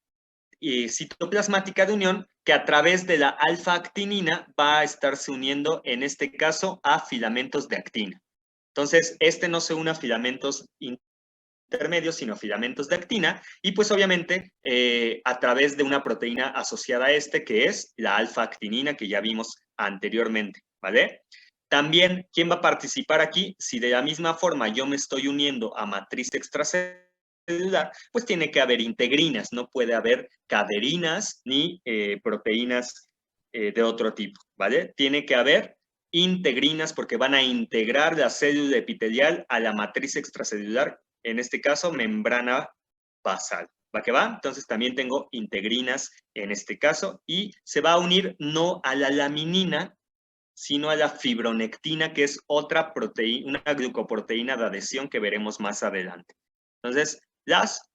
citoplasmática de unión que a través de la alfa-actinina va a estarse uniendo, en este caso, a filamentos de actina. Entonces, este no se une a filamentos intermedios, sino filamentos de actina, y pues obviamente a través de una proteína asociada a este, que es la alfa-actinina, que ya vimos anteriormente, ¿vale? También, ¿quién va a participar aquí? Si de la misma forma yo me estoy uniendo a matriz extracelular, pues tiene que haber integrinas, no puede haber caderinas ni proteínas de otro tipo, ¿vale? Tiene que haber integrinas porque van a integrar la célula epitelial a la matriz extracelular, en este caso membrana basal. ¿Va que va? Entonces también tengo integrinas en este caso y se va a unir no a la laminina, sino a la fibronectina, que es otra proteína, una glucoproteína de adhesión que veremos más adelante. Entonces, las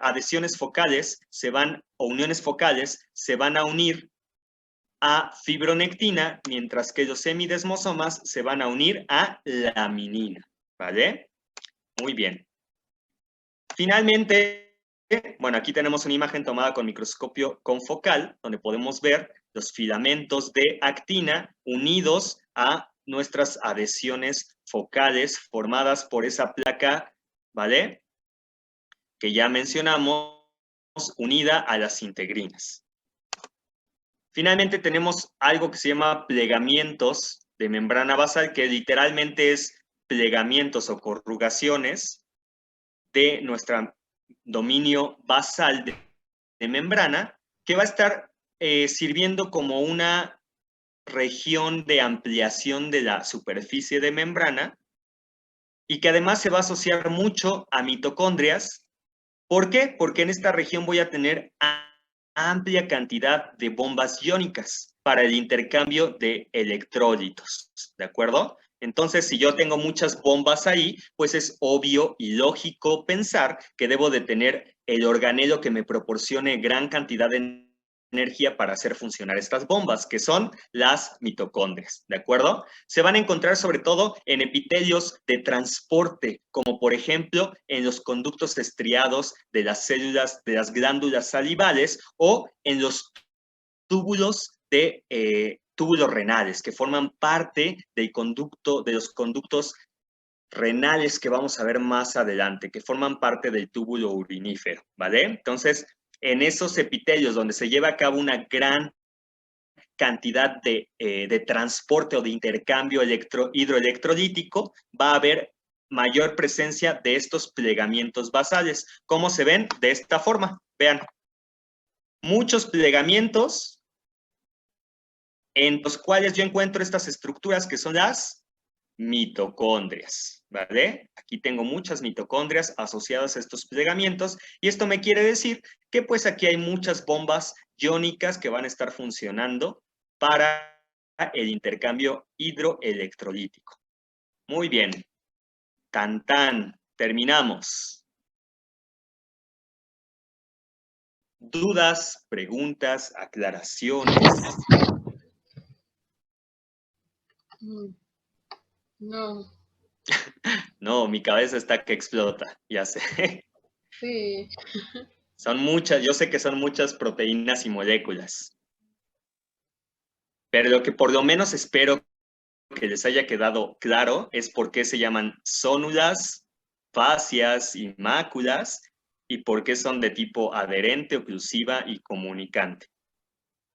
adhesiones focales se van, o uniones focales, se van a unir a fibronectina, mientras que los hemidesmosomas se van a unir a laminina, ¿vale? Muy bien. Finalmente, bueno, aquí tenemos una imagen tomada con microscopio confocal, donde podemos ver los filamentos de actina unidos a nuestras adhesiones focales formadas por esa placa, ¿vale? Que ya mencionamos, unida a las integrinas. Finalmente tenemos algo que se llama plegamientos de membrana basal, que literalmente es plegamientos o corrugaciones de nuestro dominio basal de membrana, que va a estar sirviendo como una región de ampliación de la superficie de membrana y que además se va a asociar mucho a mitocondrias. ¿Por qué? Porque en esta región voy a tener amplia cantidad de bombas iónicas para el intercambio de electrolitos, ¿de acuerdo? Entonces, si yo tengo muchas bombas ahí, pues es obvio y lógico pensar que debo de tener el organelo que me proporcione gran cantidad de energía para hacer funcionar estas bombas, que son las mitocondrias, ¿de acuerdo? Se van a encontrar sobre todo en epitelios de transporte, como por ejemplo en los conductos estriados de las células, de las glándulas salivales o en los túbulos de túbulos renales, que forman parte del conducto, de los conductos renales que vamos a ver más adelante, que forman parte del túbulo urinífero, ¿vale? Entonces, en esos epitelios donde se lleva a cabo una gran cantidad de transporte o de intercambio hidroelectrolítico, va a haber mayor presencia de estos plegamientos basales. ¿Cómo se ven? De esta forma. Vean, muchos plegamientos en los cuales yo encuentro estas estructuras que son las mitocondrias, ¿vale? Aquí tengo muchas mitocondrias asociadas a estos plegamientos y esto me quiere decir que pues aquí hay muchas bombas iónicas que van a estar funcionando para el intercambio hidroelectrolítico. Muy bien. Tan tan, terminamos. ¿Dudas, preguntas, aclaraciones? No, No, mi cabeza está que explota, ya sé. sí. Son muchas, yo sé que son muchas proteínas y moléculas. Pero lo que por lo menos espero que les haya quedado claro es por qué se llaman zónulas, fascias y máculas y por qué son de tipo adherente, oclusiva y comunicante.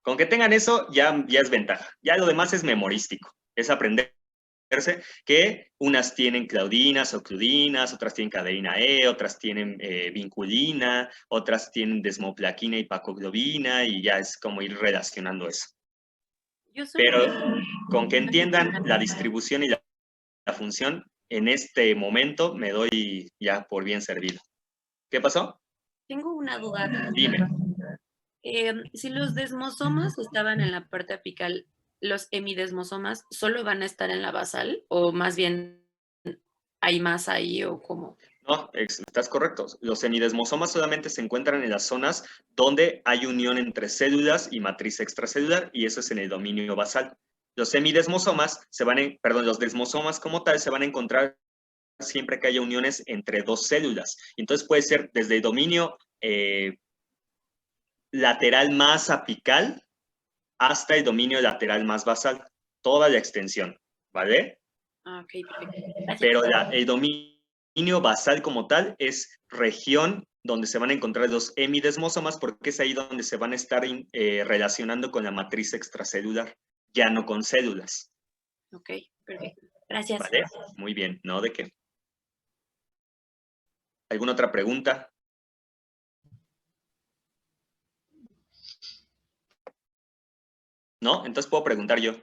Con que tengan eso ya es ventaja. Ya lo demás es memorístico, es aprender que unas tienen claudinas o cludinas, otras tienen cadeína E, otras tienen vinculina, otras tienen desmoplaquina y pacoglobina, y ya es como ir relacionando eso. Yo soy Pero con que entiendan la distribución y la función, en este momento me doy ya por bien servido. ¿Qué pasó? Tengo una duda. Dime. Si los desmosomas estaban en la parte apical, ¿los hemidesmosomas solo van a estar en la basal? ¿O más bien hay más ahí o cómo? No, estás correcto. Los semidesmosomas solamente se encuentran en las zonas donde hay unión entre células y matriz extracelular, y eso es en el dominio basal. Los semidesmosomas los desmosomas como tal se van a encontrar siempre que haya uniones entre dos células. Entonces puede ser desde el dominio lateral más apical hasta el dominio lateral más basal, toda la extensión, ¿vale? Ah, ok, perfecto. Gracias. Pero el dominio basal como tal es región donde se van a encontrar los hemidesmosomas, porque es ahí donde se van a estar relacionando con la matriz extracelular, ya no con células. Ok, perfecto. Gracias. ¿Vale? Muy bien, ¿no? ¿De qué? ¿Alguna otra pregunta? ¿No? Entonces puedo preguntar yo.